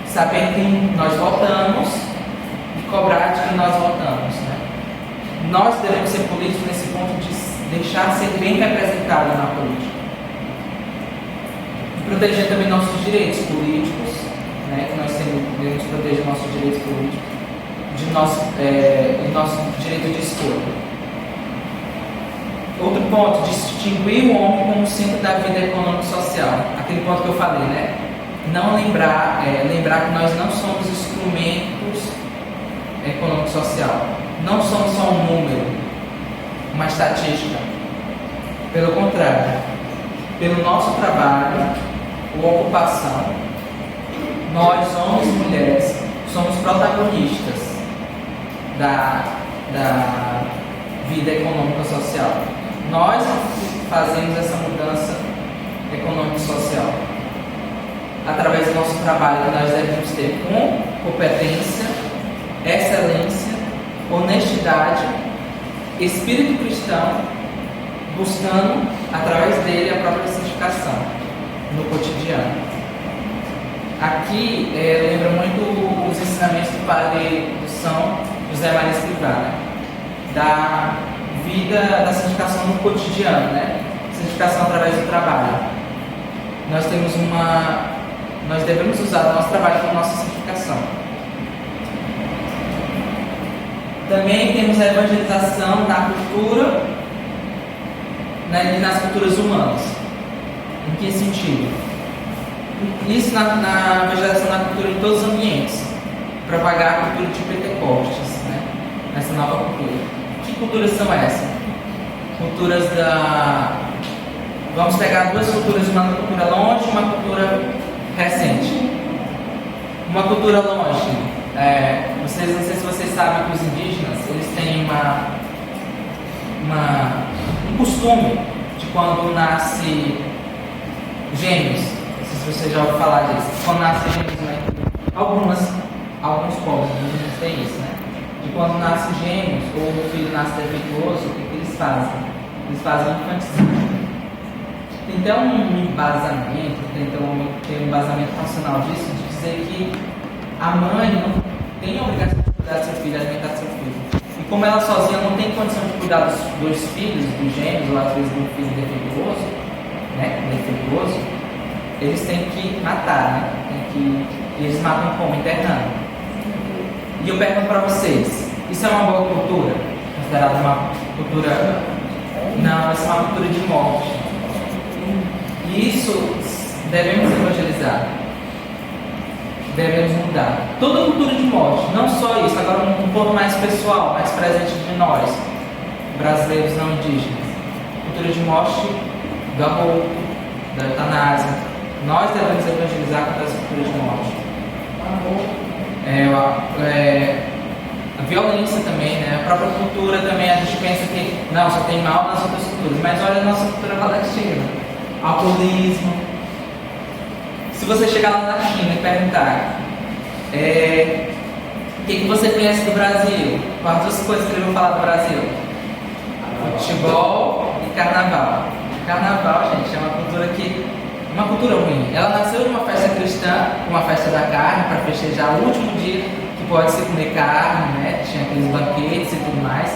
saber quem nós votamos e cobrar de quem nós votamos. Nós devemos ser políticos nesse ponto de deixar ser bem representado na política e proteger também nossos direitos políticos, que nós devemos proteger nossos direitos políticos, de nosso direito de escolha. Outro ponto, distinguir o homem como centro da vida econômico-social. Aquele ponto que eu falei, não lembrar que nós não somos instrumentos econômico-social. Não somos só um número, uma estatística. Pelo contrário, pelo nosso trabalho ou ocupação, nós, homens e mulheres, somos protagonistas da vida econômica e social. Nós fazemos essa mudança econômica e social através do nosso trabalho, que nós devemos ter com competência, excelência, honestidade, espírito cristão, buscando através dele a própria santificação no cotidiano. Aqui lembra muito os ensinamentos do padre do São José Maria Escrivá, né? Da vida da santificação no cotidiano, né? Santificação através do trabalho. Nós devemos usar o nosso trabalho como nossa santificação. Também temos a evangelização na cultura, né, e nas culturas humanas. Em que sentido? Isso na evangelização na cultura em todos os ambientes. Propagar a cultura de Pentecostes, né? Essa nova cultura. Que culturas são essas? Culturas da... Vamos pegar duas culturas, uma cultura longe e uma cultura recente. Uma cultura longe. Não sei se vocês sabem que os indígenas, eles têm um costume de quando nasce gêmeos. Não sei se vocês já ouviram falar disso. Quando nasce gêmeos, né? Alguns povos indígenas têm isso, né? De quando nasce gêmeos ou o filho nasce defeituoso, o que eles fazem? Eles fazem um infanticídio. Tem até um embasamento, tem um embasamento racional disso, de dizer que a mãe não tem a obrigação de cuidar do seu filho, alimentar seu filho. E como ela sozinha não tem condição de cuidar dos dois filhos, dos gêmeos, ou às vezes do filho defeituoso, né? Defeituoso, eles têm que matar, né? E eles matam como? Internando. E eu pergunto para vocês, isso é uma boa cultura? Considerada uma cultura... Não, isso é uma cultura de morte. E isso devemos evangelizar. Devemos mudar. Toda cultura de morte, não só isso, agora um pouco mais pessoal, mais presente de nós, brasileiros não indígenas. Cultura de morte do aborto, da eutanásia. Nós devemos evangelizar contra essa cultura de morte. A violência também, né? A própria cultura também, a gente pensa que não, só tem mal nas outras culturas, mas olha a nossa cultura palestina. Alcoolismo. Se você chegar lá na China e perguntar o que você conhece do Brasil, quais duas coisas que ele vai falar do Brasil? Futebol e carnaval. Carnaval, gente, é uma cultura ruim. Ela nasceu de uma festa cristã, uma festa da carne, para festejar o último dia que pode se comer carne, né? Tinha aqueles banquetes e tudo mais.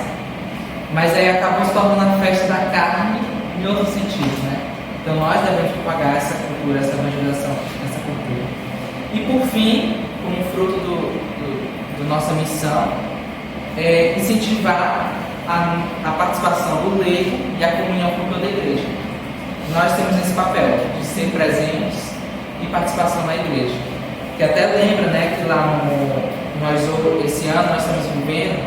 Mas aí acabou se tornando a festa da carne em outros sentidos, né? Então nós devemos propagar essa cultura, essa evangelização, essa cultura. E por fim, como fruto da nossa missão, incentivar a participação do leigo e a comunhão com toda a igreja. Nós temos esse papel de ser presentes e participação na igreja. Que até lembra, né, que lá esse ano nós estamos vivendo,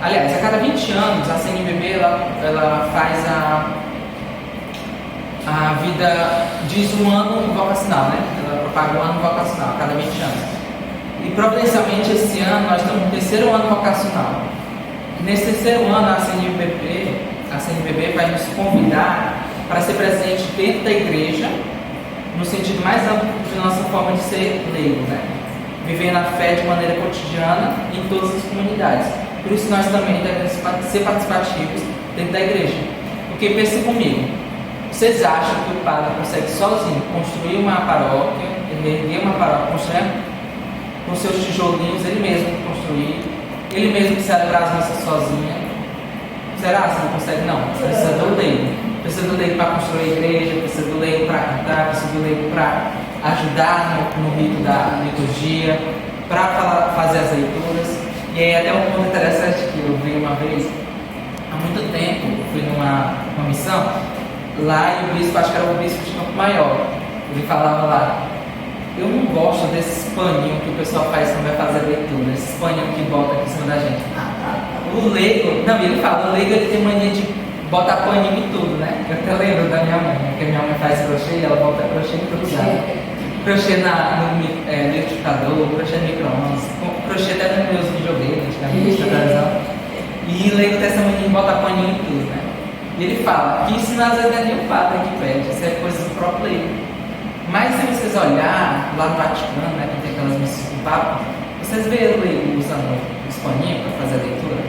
aliás, a cada 20 anos a CNBB ela faz a vida, diz um ano vocacional, né? Ela propaga um ano vocacional a cada 20 anos. E providencialmente esse ano nós estamos no terceiro ano vocacional. Nesse terceiro ano a CNBB vai nos convidar para ser presente dentro da igreja, no sentido mais amplo de nossa forma de ser leigo, né? Vivendo a fé de maneira cotidiana em todas as comunidades. Por isso nós também devemos ser participativos dentro da igreja. Porque pense comigo, vocês acham que o padre consegue sozinho construir uma paróquia, erguer uma paróquia, construir com seus tijolinhos, ele mesmo construir, ele mesmo celebrar as missas sozinho? Será que não consegue? Não, precisa do leigo. Precisa do leigo para construir a igreja, precisa do leigo para cantar, precisa do leigo para ajudar no rito da liturgia, para fazer as leituras. E aí até um ponto interessante que eu vi uma vez, há muito tempo, fui numa missão, lá e o bispo, acho que era o bispo de Campo Maior, ele falava lá, eu não gosto desses paninhos que o pessoal faz quando vai fazer a leitura, esses paninhos que bota aqui em cima da gente. O leigo, não, ele fala, o leigo ele tem mania de botar paninho em tudo, né? Eu até lembro da minha mãe, porque minha mãe faz crochê e ela bota crochê em todo lugar. Crochê no liquidificador, crochê no micro-ondas, crochê até nos meus videogames, antigamente, na televisão. E leigo testemunho bota paninho em tudo, né? E ele fala que isso às vezes não é nem o padre que pede, isso é coisa do próprio leigo. Mas se vocês olharem lá no Vaticano, né, que tem aquelas missas do Papa, vocês veem o leigo usando os paninhos para fazer a leitura?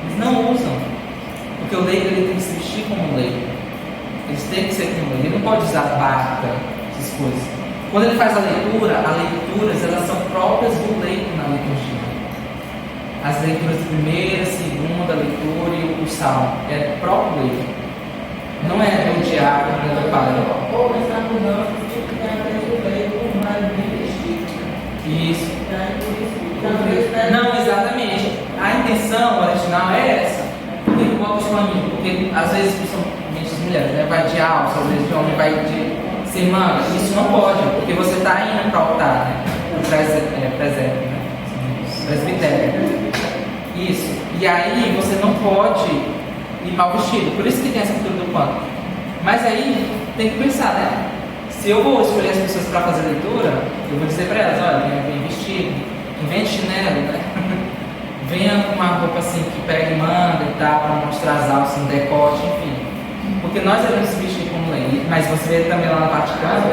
Eles não usam, porque o leigo ele tem que se vestir como um leigo. Eles têm que ser como um leigo, ele não pode usar barca, essas coisas. Quando ele faz a leitura, as leituras elas são próprias do leigo na liturgia. As leituras de primeira, segunda leitura e o salmo é próprio leigo. Não é do diácono, não é do padre. Ou essa mudança que tem a ver com o leigo mais bem vestido. Isso. Então, Não, exatamente. A intenção original é essa. Por que bota os paninhos? Porque às vezes, principalmente as mulheres, né, vai de alça, às vezes o homem vai de sem manga. Isso não pode, porque você está indo para o altar, né? Presépio, né? Presbitério. Isso. E aí você não pode ir mal vestido. Por isso que tem essa cultura do pano. Mas aí tem que pensar, né? Se eu vou escolher as pessoas para fazer leitura, eu vou dizer para elas, olha, venha bem vestido, não venha de chinelo, né? Venha com uma roupa assim que pegue manga e tal, para mostrar as alças, um decote, enfim. Porque nós devemos se vestir como lei. Mas você vê também lá no Vaticano,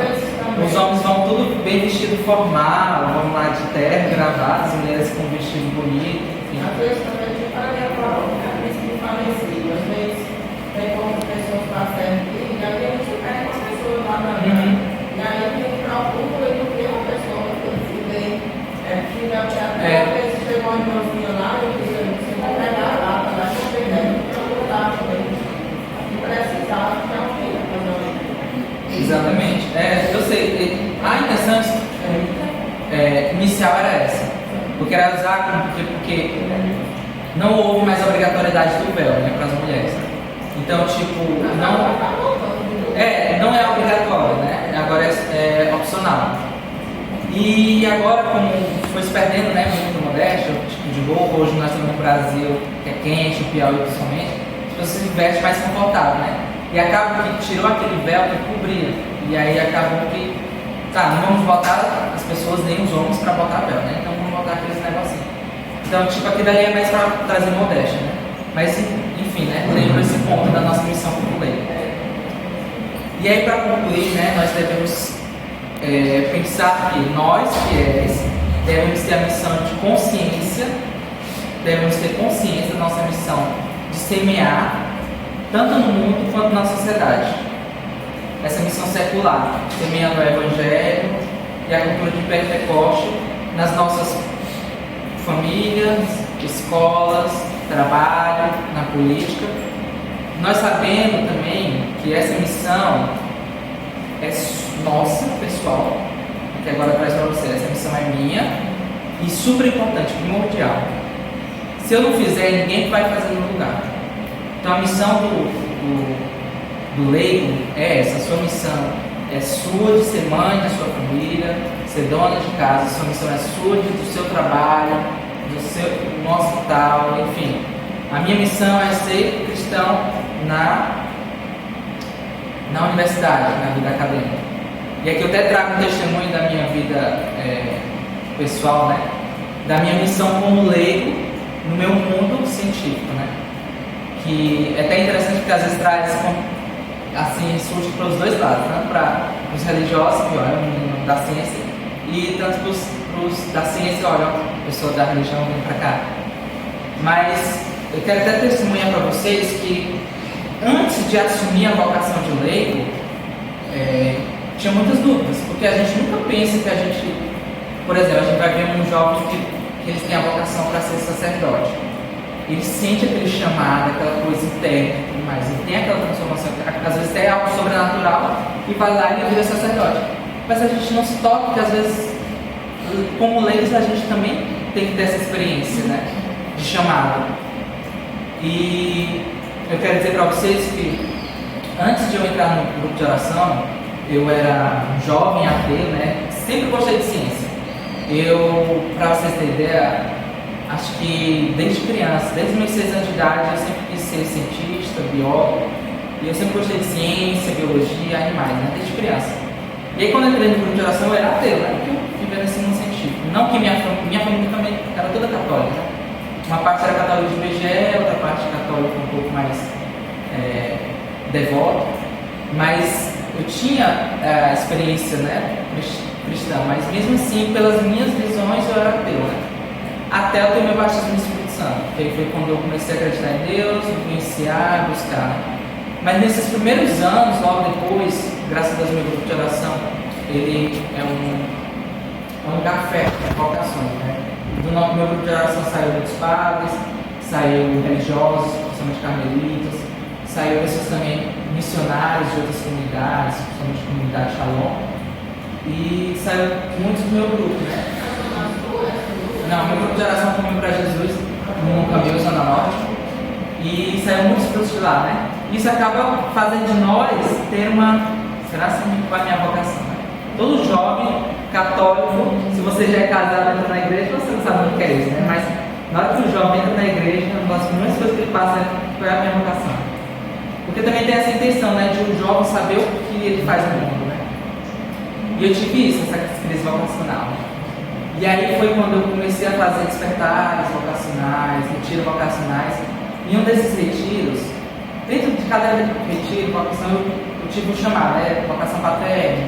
os homens vão tudo bem vestido formal, vão lá de terno, gravata, as mulheres com vestido bonito, enfim. às vezes também a gente fala que é a príncipe falecido. Às vezes tem como pessoas passando aqui, e aí a gente pega as pessoas lá na vida. E aí a gente procura e não tem uma pessoa que vem, que já às vezes chegou uma irmãzinha lá e disse, você vai pegar a data lá, que eu peguei, então não dá também. Precisava de alguém para fazer uma leitura. Exatamente. Eu sei, a intenção inicial era essa. Porque era usar porque não houve mais obrigatoriedade do véu, né, para as mulheres. Então, tipo, não é obrigatório, né? Agora é opcional. E agora, como foi se perdendo, né, muito modéstia, o tipo de roupa, hoje nós estamos no Brasil, que é quente, o Piauí principalmente, as pessoas se vestem mais confortável, né? E acaba que tirou aquele véu que cobria. E aí acabou que, não vamos botar as pessoas nem os homens para botar véu, né? Então vamos botar aqueles negocinhos. Então, tipo, aquilo daí é mais para trazer modéstia, né? Mas, enfim, né? Lembra esse ponto da nossa missão como lei. E aí, para concluir, né? Nós devemos pensar que nós, fiéis, devemos ter a missão de consciência, devemos ter consciência da nossa missão de semear, tanto no mundo quanto na sociedade. Essa missão secular, semeando o Evangelho e a cultura de Pentecoste nas nossas famílias, escolas, trabalho, na política. Nós sabemos também que essa missão é nossa, pessoal, que agora traz para você. Essa missão é minha e super importante, primordial. Se eu não fizer, ninguém vai fazer no lugar. Então a missão do leigo é essa, a sua missão é sua de ser mãe da sua família, ser dona de casa, a sua missão é sua do seu trabalho, no hospital, enfim. A minha missão é ser cristão na universidade, na vida acadêmica. E aqui eu até trago um testemunho da minha vida pessoal, né? Da minha missão como leigo no meu mundo científico, né? Que é até interessante porque às vezes traz assim, surge para os dois lados, tanto para os religiosos, que olham o da ciência, e tanto para os da ciência, olham a pessoa da religião vem para cá. Mas eu quero até testemunhar para vocês que antes de assumir a vocação de leigo, tinha muitas dúvidas, porque a gente nunca pensa que a gente, por exemplo, a gente vai ver um jovem que eles têm a vocação para ser sacerdote. Ele sente aquele chamado, aquela coisa interna e tudo mais. Ele tem aquela transformação, às vezes é algo sobrenatural, e vai lá e ele vira sacerdote. Mas a gente não se toca, porque às vezes, como leigos, a gente também tem que ter essa experiência, né, de chamado. E eu quero dizer para vocês que, antes de eu entrar no grupo de oração, eu era um jovem ateu, né, sempre gostei de ciência. Para vocês terem ideia, acho que desde criança, desde meus 6 anos de idade, eu sempre quis ser cientista, biólogo, e eu sempre gostei de ciência, biologia, animais, né, desde criança. E aí quando eu entrei no grupo de oração eu era ateu, né, porque eu vivia nesse mundo científico. Não que minha família também era toda católica, Uma parte era católica de IBGE, outra parte católica um pouco mais devota, mas eu tinha a experiência, né, cristã, mas mesmo assim, pelas minhas visões, eu era ateu, né? Até eu ter meu batismo no Espírito Santo, que aí foi quando eu comecei a acreditar em Deus, influenciar, buscar. Mas nesses primeiros anos, logo depois, graças a Deus, meu grupo de oração, ele é um lugar fértil de vocações, né? Do meu grupo de oração saiu muitos padres, saiu religiosos, principalmente carmelitas, saiu pessoas também missionários de outras comunidades, principalmente a comunidade Shalom, e saiu muitos do meu grupo, né? Não, meu grupo de oração Caminho para Jesus, no Caminho Zona Norte, e saiu muitos frutos de lá, né? Isso acaba fazendo de nós ter uma, será assim que vai a minha vocação, né? Todo jovem católico, se você já é casado e entra na igreja, você não sabe o que é isso, né? Mas na hora que o jovem entra na igreja, uma das primeiras coisas que ele passa é a minha vocação. Porque também tem essa intenção, né, de o jovem saber o que ele faz no mundo, né? E eu tive isso, essa crise vocacional. E aí foi quando eu comecei a fazer despertares vocacionais, retiros vocacionais. Em um desses retiros, dentro de cada retiro, vocação, eu tive um chamado, né, vocação paterna.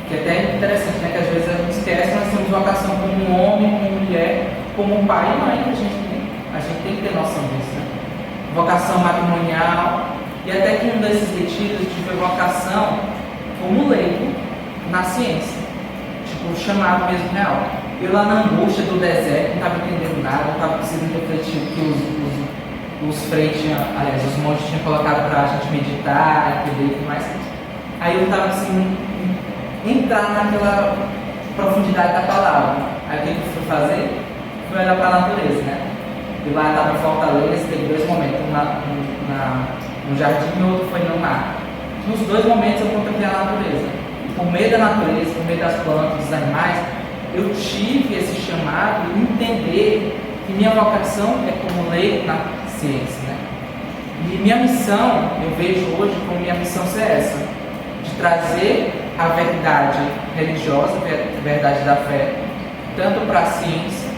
Que é até interessante, né? Que às vezes a gente esquece que nós temos vocação como um homem, como mulher, como um pai e mãe, que a gente tem que ter noção disso, né? Vocação matrimonial, e até que em um desses retiros eu tive a vocação como leigo na ciência, tipo, um chamado mesmo real. Eu lá na angústia do deserto, não estava entendendo nada, não estava conseguindo refletir o que os freios tinham, aliás, os monges tinham colocado para a gente meditar, entender e tudo mais. Aí eu estava assim, entrar naquela profundidade da palavra. Aí o que eu fui fazer? Fui olhar para a natureza, né? E lá estava em Fortaleza, teve 2 momentos, um no jardim e outro foi no mar. Nos 2 momentos eu contemplei a natureza. E por meio da natureza, por meio das plantas, dos animais, eu tive esse chamado de entender que minha vocação é como leigo na ciência, né? E minha missão, eu vejo hoje como minha missão ser essa, de trazer a verdade religiosa, a verdade da fé, tanto para a ciência,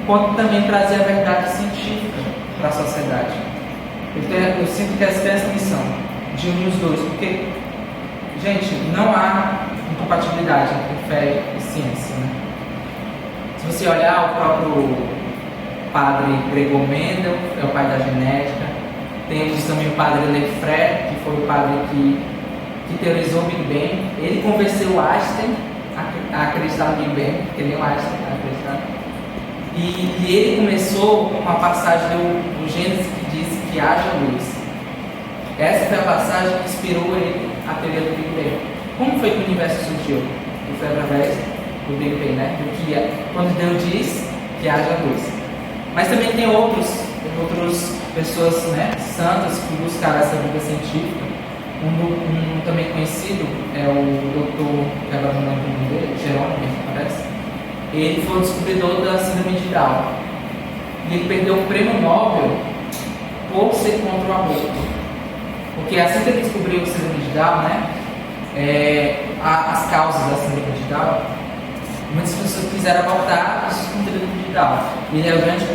quanto também trazer a verdade científica para a sociedade. Eu sinto que essa é essa missão, de unir os dois, porque, gente, não há incompatibilidade entre fé e ciência, né? Se você olhar o próprio padre Gregor Mendel, é o pai da genética, temos também o padre Lefebvre, que foi o padre que teorizou o Big Bang. Ele convenceu o Einstein a acreditar no Big Bang, porque nem o Einstein acreditava. E ele começou com uma passagem do Gênesis que diz que haja luz. Essa foi a passagem que inspirou ele a teoria do Big Bang. Como foi que o universo surgiu? E foi através do Big Bang, né? Quando Deus diz que haja luz. Mas também tem outras pessoas, né, santas que buscaram essa vida científica. Um também conhecido é o doutor, que agora não lembro o nome dele, Jerônimo, parece. Ele foi o descobridor da síndrome de Down. E ele perdeu o prêmio Nobel por ser contra o aborto. Porque assim que ele descobriu a síndrome de Down, né, as causas da síndrome de Down, muitas pessoas quiseram abortar a síndrome de Down. Ele é o grande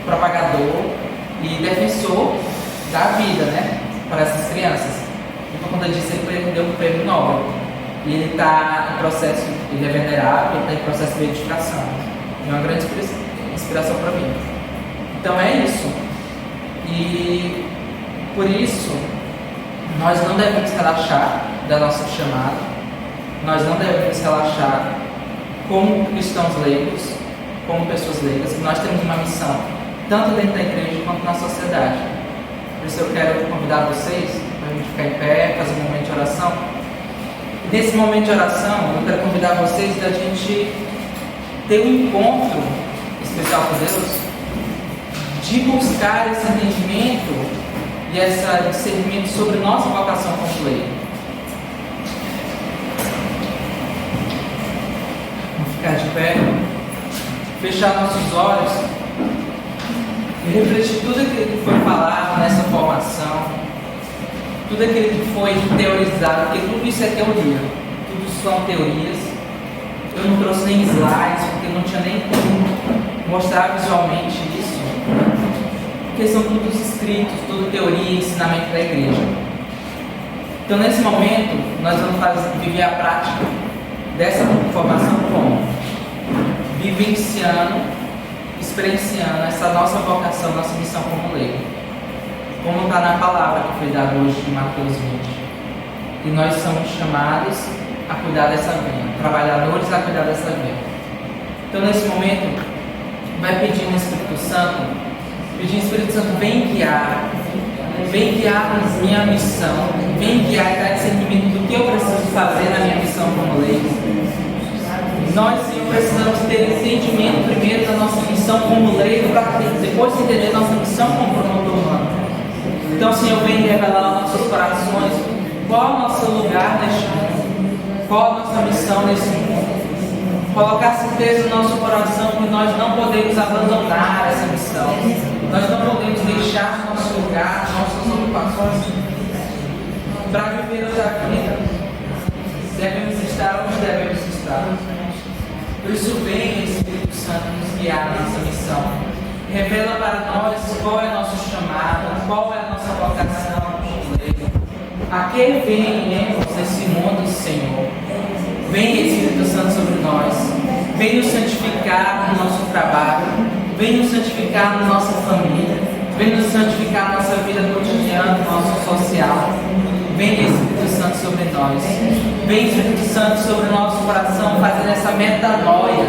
propagador e defensor da vida, né, para essas crianças. E por conta disso ele perdeu o prêmio Nobel. E ele está em processo, ele é venerável, ele está em processo de beatificação. É uma grande inspiração para mim. Então é isso. E por isso, nós não devemos relaxar da nossa chamada. Nós não devemos relaxar como cristãos leigos, como pessoas leigas. Nós temos uma missão, tanto dentro da igreja quanto na sociedade. Por isso eu quero convidar vocês para a gente ficar em pé, fazer um momento de oração. E nesse momento de oração, eu quero convidar vocês a gente ter um encontro especial com Deus, de buscar esse entendimento e esse discernimento sobre nossa vocação como leigo. Vamos ficar de pé, fechar nossos olhos e refletir tudo aquilo que foi falado nessa formação, tudo aquilo que foi teorizado, porque tudo isso é teoria, tudo são teorias. Eu não trouxe nem slides, porque não tinha nem como mostrar visualmente isso. porque são todos escritos, tudo teoria e ensinamento da igreja. Então, nesse momento, nós vamos viver a prática dessa formação como? Vivenciando, experienciando essa nossa vocação, nossa missão como leigo. Como está na palavra que foi dada hoje em Mateus 20. Que nós somos chamados a cuidar dessa vinha, trabalhadores a cuidar dessa vinha. Então, nesse momento, vai pedir no Espírito Santo, Espírito Santo, vem guiar a minha missão, vem guiar e dar discernimento do que eu preciso fazer na minha missão como leigo. Nós, Senhor, precisamos ter entendimento primeiro da nossa missão como leigo, para depois entender nossa missão como promotor humano. Então, Senhor, vem revelar nossos corações, qual é o nosso lugar neste mundo, qual a nossa missão nesse mundo. Colocar certeza no nosso coração que nós não podemos abandonar essa missão. Nós não podemos deixar nosso lugar, nossas ocupações para viver outra vida. Devemos estar onde devemos estar. Por isso, vem Espírito Santo nos guiar na nossa missão. Revela para nós qual é o nosso chamado, qual é a nossa vocação. A que venhamos nesse mundo, Senhor? Vem Espírito Santo sobre nós. Vem nos santificar no nosso trabalho. Vem nos santificar na nossa família. Vem nos santificar na nossa vida cotidiana, no nosso social. Vem Espírito Santo sobre nós. Vem Espírito Santo sobre o nosso coração, fazendo essa metanoia,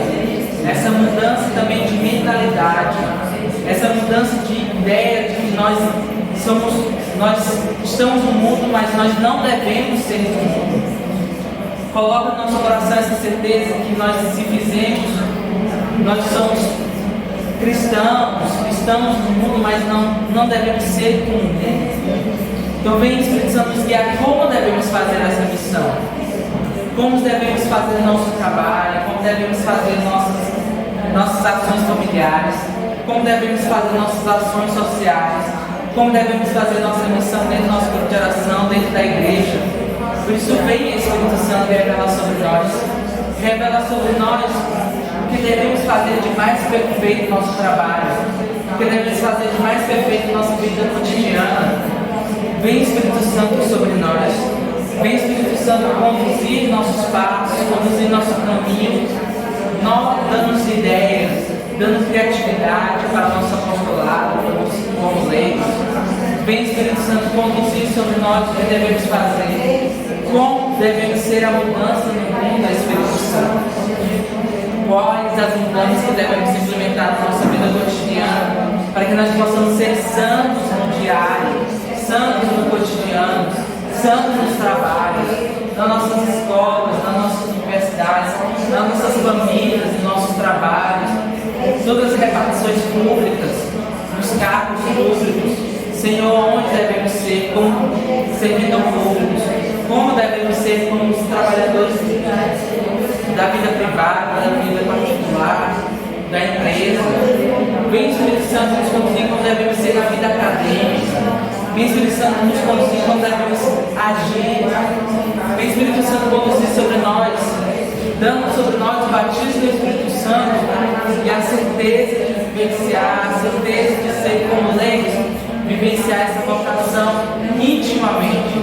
essa mudança também de mentalidade, essa mudança de ideia de que nós estamos no mundo, mas nós não devemos ser do mundo. Coloca no nosso coração essa certeza que nós, se fizermos, nós somos cristãos, estamos no mundo, mas não devemos ser do mundo. Então vem Espírito Santo nos guiar como devemos fazer essa missão, como devemos fazer nosso trabalho, como devemos fazer nossas ações familiares, como devemos fazer nossas ações sociais, como devemos fazer nossa missão dentro do nosso grupo de oração, dentro da igreja. Por isso vem Espírito Santo e revela sobre nós o que devemos fazer de mais perfeito no nosso trabalho, o que devemos fazer de mais perfeito na nossa vida cotidiana. Vem Espírito Santo sobre nós. Vem Espírito Santo conduzir nossos passos, conduzir nosso caminho, dando-nos ideias, dando criatividade para o nosso apostolado, como leigos. Vem Espírito Santo conduzir sobre nós o que devemos fazer, como devemos ser a mudança no mundo do Espírito Santo, quais as mudanças que devemos implementar na nossa vida cotidiana, para que nós possamos ser santos no diário, santos no cotidiano, santos nos trabalhos, nas nossas escolas, nas nossas universidades, nas nossas famílias, nos nossos trabalhos, todas as repartições públicas, nos cargos públicos. Senhor, onde devemos ser como servidores públicos, como devemos ser como os trabalhadores da vida privada, da vida particular, da empresa. Vem Espírito Santo nos conduzir como devemos ser na vida acadêmica. Vem Espírito Santo nos conduzir como devemos agir. Vem Espírito Santo conduzir sobre nós, dando sobre nós o batismo do Espírito Santo e a certeza de vivenciar, a certeza de ser como leigos, vivenciar essa vocação intimamente.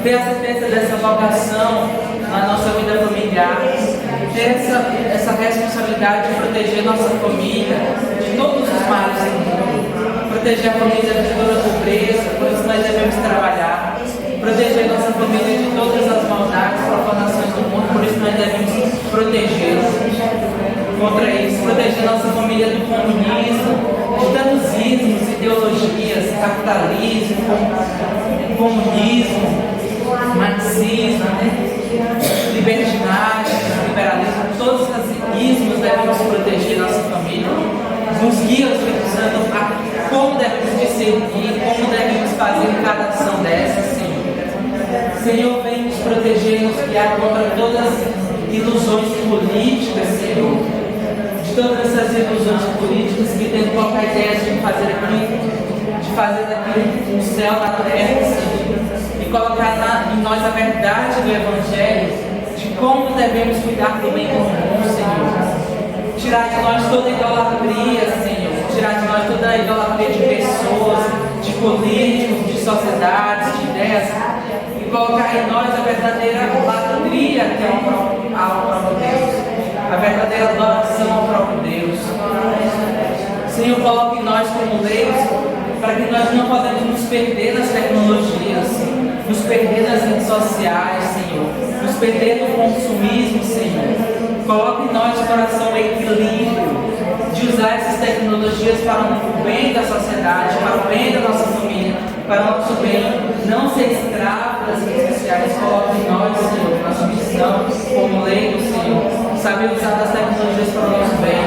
Ter a certeza dessa vocação na nossa vida familiar. Ter essa responsabilidade de proteger nossa família de todos os males do mundo. Proteger a família de toda a pobreza, por isso nós devemos trabalhar. Proteger nossa família de todas as maldades, profanações do mundo, por isso nós devemos protegê-los contra isso. Proteger nossa família do comunismo, de tantos ismos, ideologias, capitalismo, comunismo, marxismo, libertinagem, liberalismo, todos os ismos devemos proteger nossa família. Nos guia o Espírito Santo a como devemos discernir, como devemos fazer cada ação dessas, Senhor. Senhor, vem nos proteger, nos guiar contra todas as ilusões políticas, Senhor. De todas essas ilusões políticas que tentam colocar ideias de fazer daqui um céu na terra, Senhor. E colocar em nós a verdade do Evangelho, de como devemos cuidar do bem comum, Senhor. Tirar de nós toda idolatria, Senhor. tirar de nós toda a idolatria de pessoas, de políticos, de sociedades, de ideias, e colocar em nós a verdadeira latria que é ao próprio Deus, a verdadeira adoração ao próprio Deus. Senhor, coloque em nós como leigos, para que nós não podemos nos perder nas tecnologias, nos perder nas redes sociais, Senhor, nos perder no consumismo, Senhor. Coloque em nós, coração, o equilíbrio de usar essas tecnologias para o bem da sociedade, para o bem da nossa família, para o nosso bem, não ser escravo das redes sociais. Coloque em nós, Senhor, nossa missão como leigos, Senhor, saber usar as tecnologias para o nosso bem.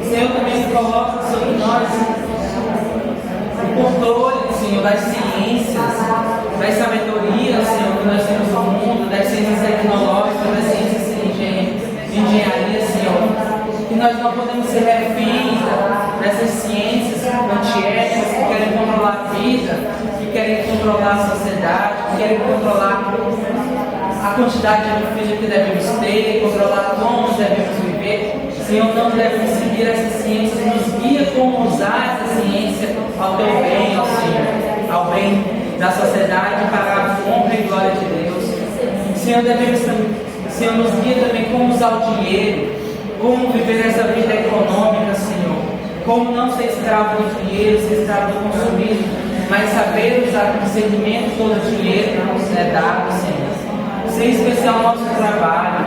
Senhor, também coloca sobre nós o controle, Senhor, das ciências, das sabedorias, Senhor, que nós temos no mundo, das ciências tecnológicas, das ciências de engenharia, Senhor, que nós não podemos ser reféns dessas ciências antiéticas que querem controlar a vida, que querem controlar a sociedade, que querem controlar a quantidade de filhos que devemos ter, controlar como devemos viver. Senhor, não devemos seguir essas ciências, nos guia como usar essa ciência ao teu bem, ó Senhor, ao bem da sociedade, para a honra e glória de Deus. Senhor, nos guia também como usar o dinheiro, como viver essa vida econômica, Senhor, como não ser escravo do dinheiro, ser escravo do consumismo, mas saber usar com discernimento todo o dinheiro que nos é dado, Senhor. Sem especial o nosso trabalho.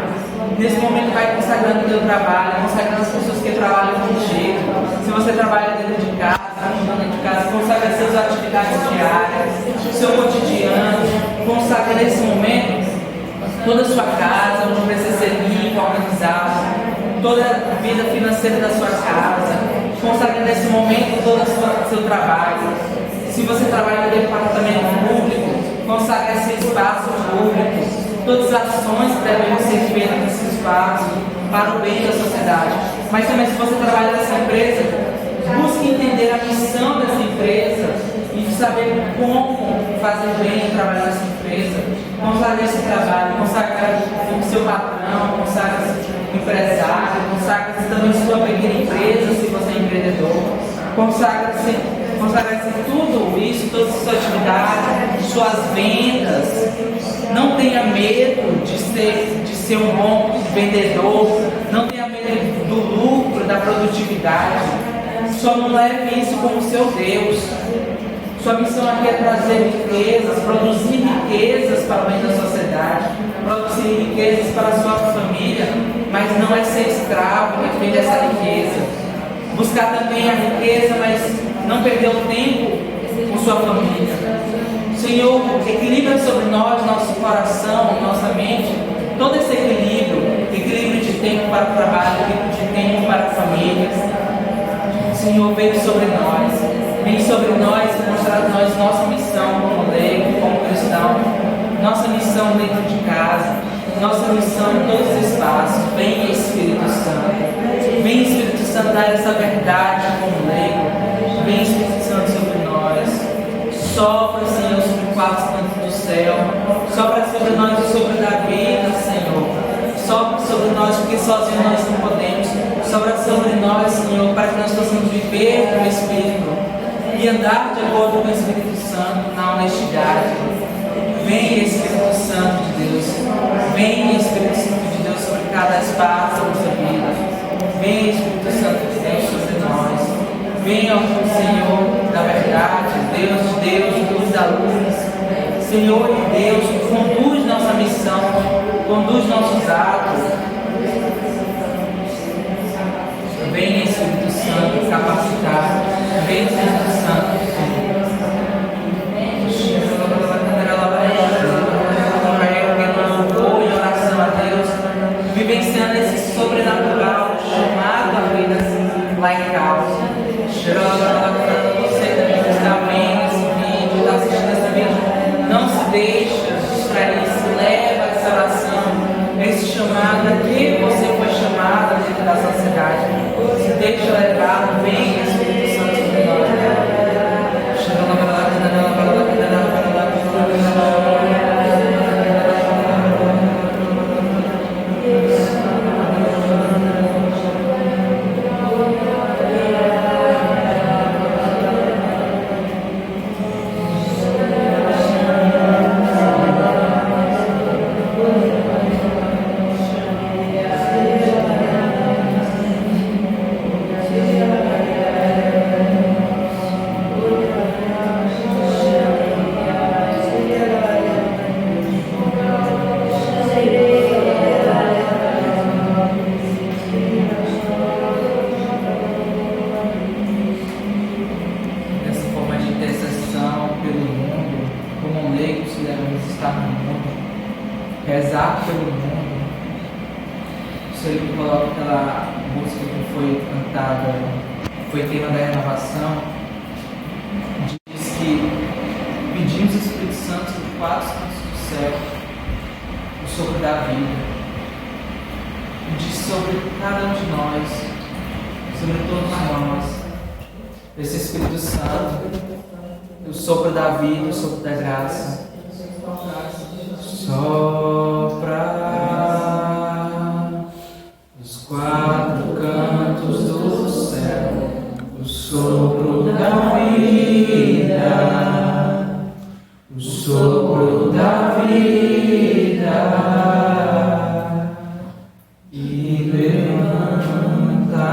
Nesse momento vai consagrando o teu trabalho, consagrando as pessoas que trabalham contigo. Se você trabalha dentro de casa, dentro de casa, consagra as suas atividades diárias, o seu cotidiano, consagra nesse momento toda a sua casa, onde precisa ser limpa, organizada, toda a vida financeira da sua casa, consagra nesse momento todo o seu trabalho. Se você trabalha no departamento público, consagra esse espaço público, todas as ações que devem ser feitas nesse espaço para o bem da sociedade. Mas também, se você trabalha nessa empresa, busque entender a missão dessa empresa e saber como fazer bem o trabalho dessa empresa. Consagre esse trabalho, consagre o seu patrão, consagre o empresário, consagre também sua pequena empresa, se você é empreendedor. Consagre-se tudo isso, todas as suas atividades, suas vendas. Não tenha medo de ser um bom vendedor, não tenha medo do lucro, da produtividade. Só não leve isso como seu Deus. Sua missão aqui é trazer riquezas, produzir riquezas para o bem da sociedade, produzir riquezas para a sua família, mas não é ser escravo, refém dessa riqueza. Buscar também a riqueza, mas não perder o tempo com sua família. Senhor, equilibra sobre nós, nosso coração, nossa mente, todo esse equilíbrio de tempo para o trabalho, equilíbrio de tempo para a família. Senhor, vem sobre nós e mostrar a nós nossa missão como leigo, como cristão, nossa missão dentro de casa, nossa missão em todos os espaços. Vem Espírito Santo, vem Espírito Santo dar essa verdade como leigo, vem Espírito Santo sobre nós. Sopra, Senhor, sobre o quatro cantos do céu. Sopra sobre nós e sobre a vida, Senhor. Sopra sobre nós, porque sozinhos nós não podemos. Sopra sobre nós, Senhor, para que nós possamos viver com o Espírito e andar de acordo com o Espírito Santo na honestidade. Vem, Espírito Santo de Deus. Vem, Espírito Santo de Deus, sobre cada espaço da nossa vida. Vem, Espírito Santo de Deus, sobre nós. Venha, Senhor, da verdade, Deus de Deus, luz da luz. Senhor de Deus, conduz nossa missão, conduz nossos atos. Venha, Espírito Santo, capacitar. Venha, Espírito Santo. Louvor e oração a Deus, vivenciando esse sobrenatural chamado a vida lá em casa. Você também que está vendo esse vídeo, está assistindo esse vídeo, não se deixa distrair, se leva essa oração, esse chamado a que você foi chamado dentro da sociedade. Se deixa levar, vem Espírito Santo sobre nós. rezar pelo mundo, se ele coloca aquela música que foi cantada, foi tema da renovação, diz que pedimos o Espírito Santo dos quatro cantos do céu, o sopro da vida. Diz sobre cada um de nós, sobre todos nós, esse Espírito Santo, o sopro da vida, o sopro da graça. Sopra dos quatro cantos do céu, o sopro da vida, o sopro da vida, e levanta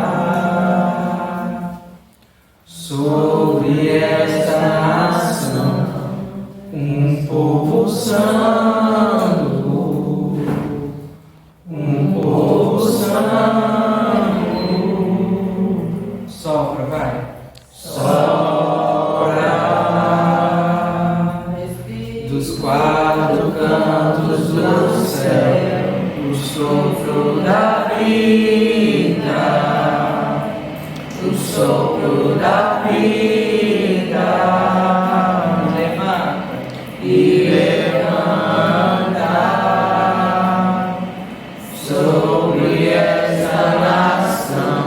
sobre esta nação um povo santo, um povo santo. Sopra, vai. Sopra dos quatro cantos do céu, o sopro da vida, o sopro da vida. Levanta e levanta sobre essa nação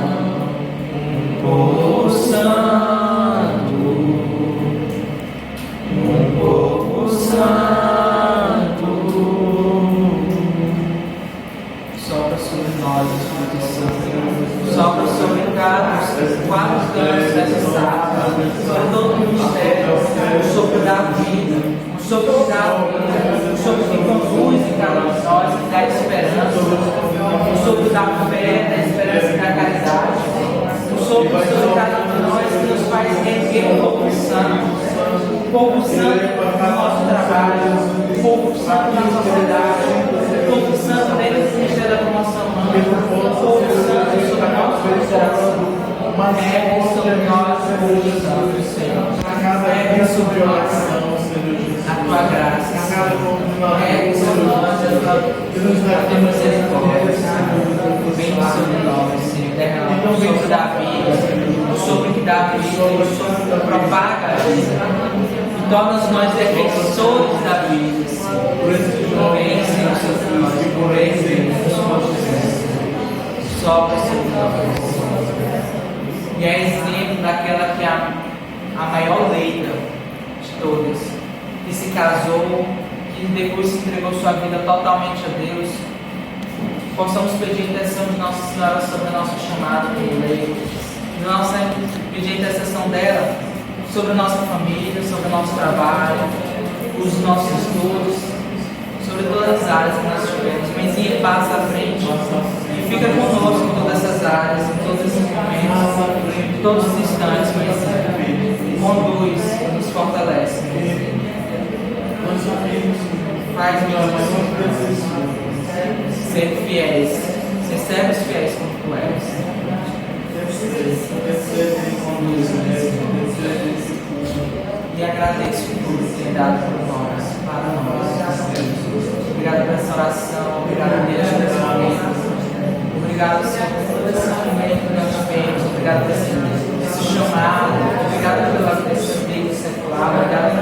um povo santo, um povo santo. Sopra sobre nós, Espírito Santo. Sopra sobre cada quatro cantos dessa sala, sobre todo o ministério, o sopro da vida, o sopro que dá vida, o sopro que conduz em cada um de nós, que dá esperança, o sopro da fé, da esperança e da caridade, o sopro sobre cada um de nós que nos faz erguer o povo santo no nosso trabalho, o povo santo na sociedade, o povo santo dentro do ministério da promoção humana, o povo santo sobre a nossa geração. Regue sobre nós, Espírito Santo, Senhor. Regue sobre nós a tua graça. Regue sobre nós a tua misericórdia. Vem sobre nós, Senhor. Derrama o sopro da vida, o sopro que dá vida, o sopro que propaga a vida. E torna nós defensores da vida, Senhor. Vem, Senhor, sobre nós. Vem, Senhor. Sopra sobre nós. E é exemplo daquela que é a maior leita de todas, que se casou, que depois se entregou sua vida totalmente a Deus. Possamos pedir a intercessão de Nossa Senhora sobre a nossa chamada como leita, pedir a intercessão dela sobre a nossa família, sobre o nosso trabalho, os nossos estudos, sobre todas as áreas que nós tivemos. Mãezinha, passa à frente e fica conosco em todas essas áreas, em todos esses momentos, em todos os instantes, Mãezinha. Conduz, nos fortalece, Mãezinha. Faz nós ser fiéis, ser servos fiéis como tu és. Conduz, Mãezinha. E agradeço por tudo que tem dado por nós, para nós. Obrigado por essa oração, obrigado Deus por esse momento. Obrigado, Senhor, por todo esse momento que nós tivemos. Obrigado por esse chamado. Obrigado pela vida secular. Obrigado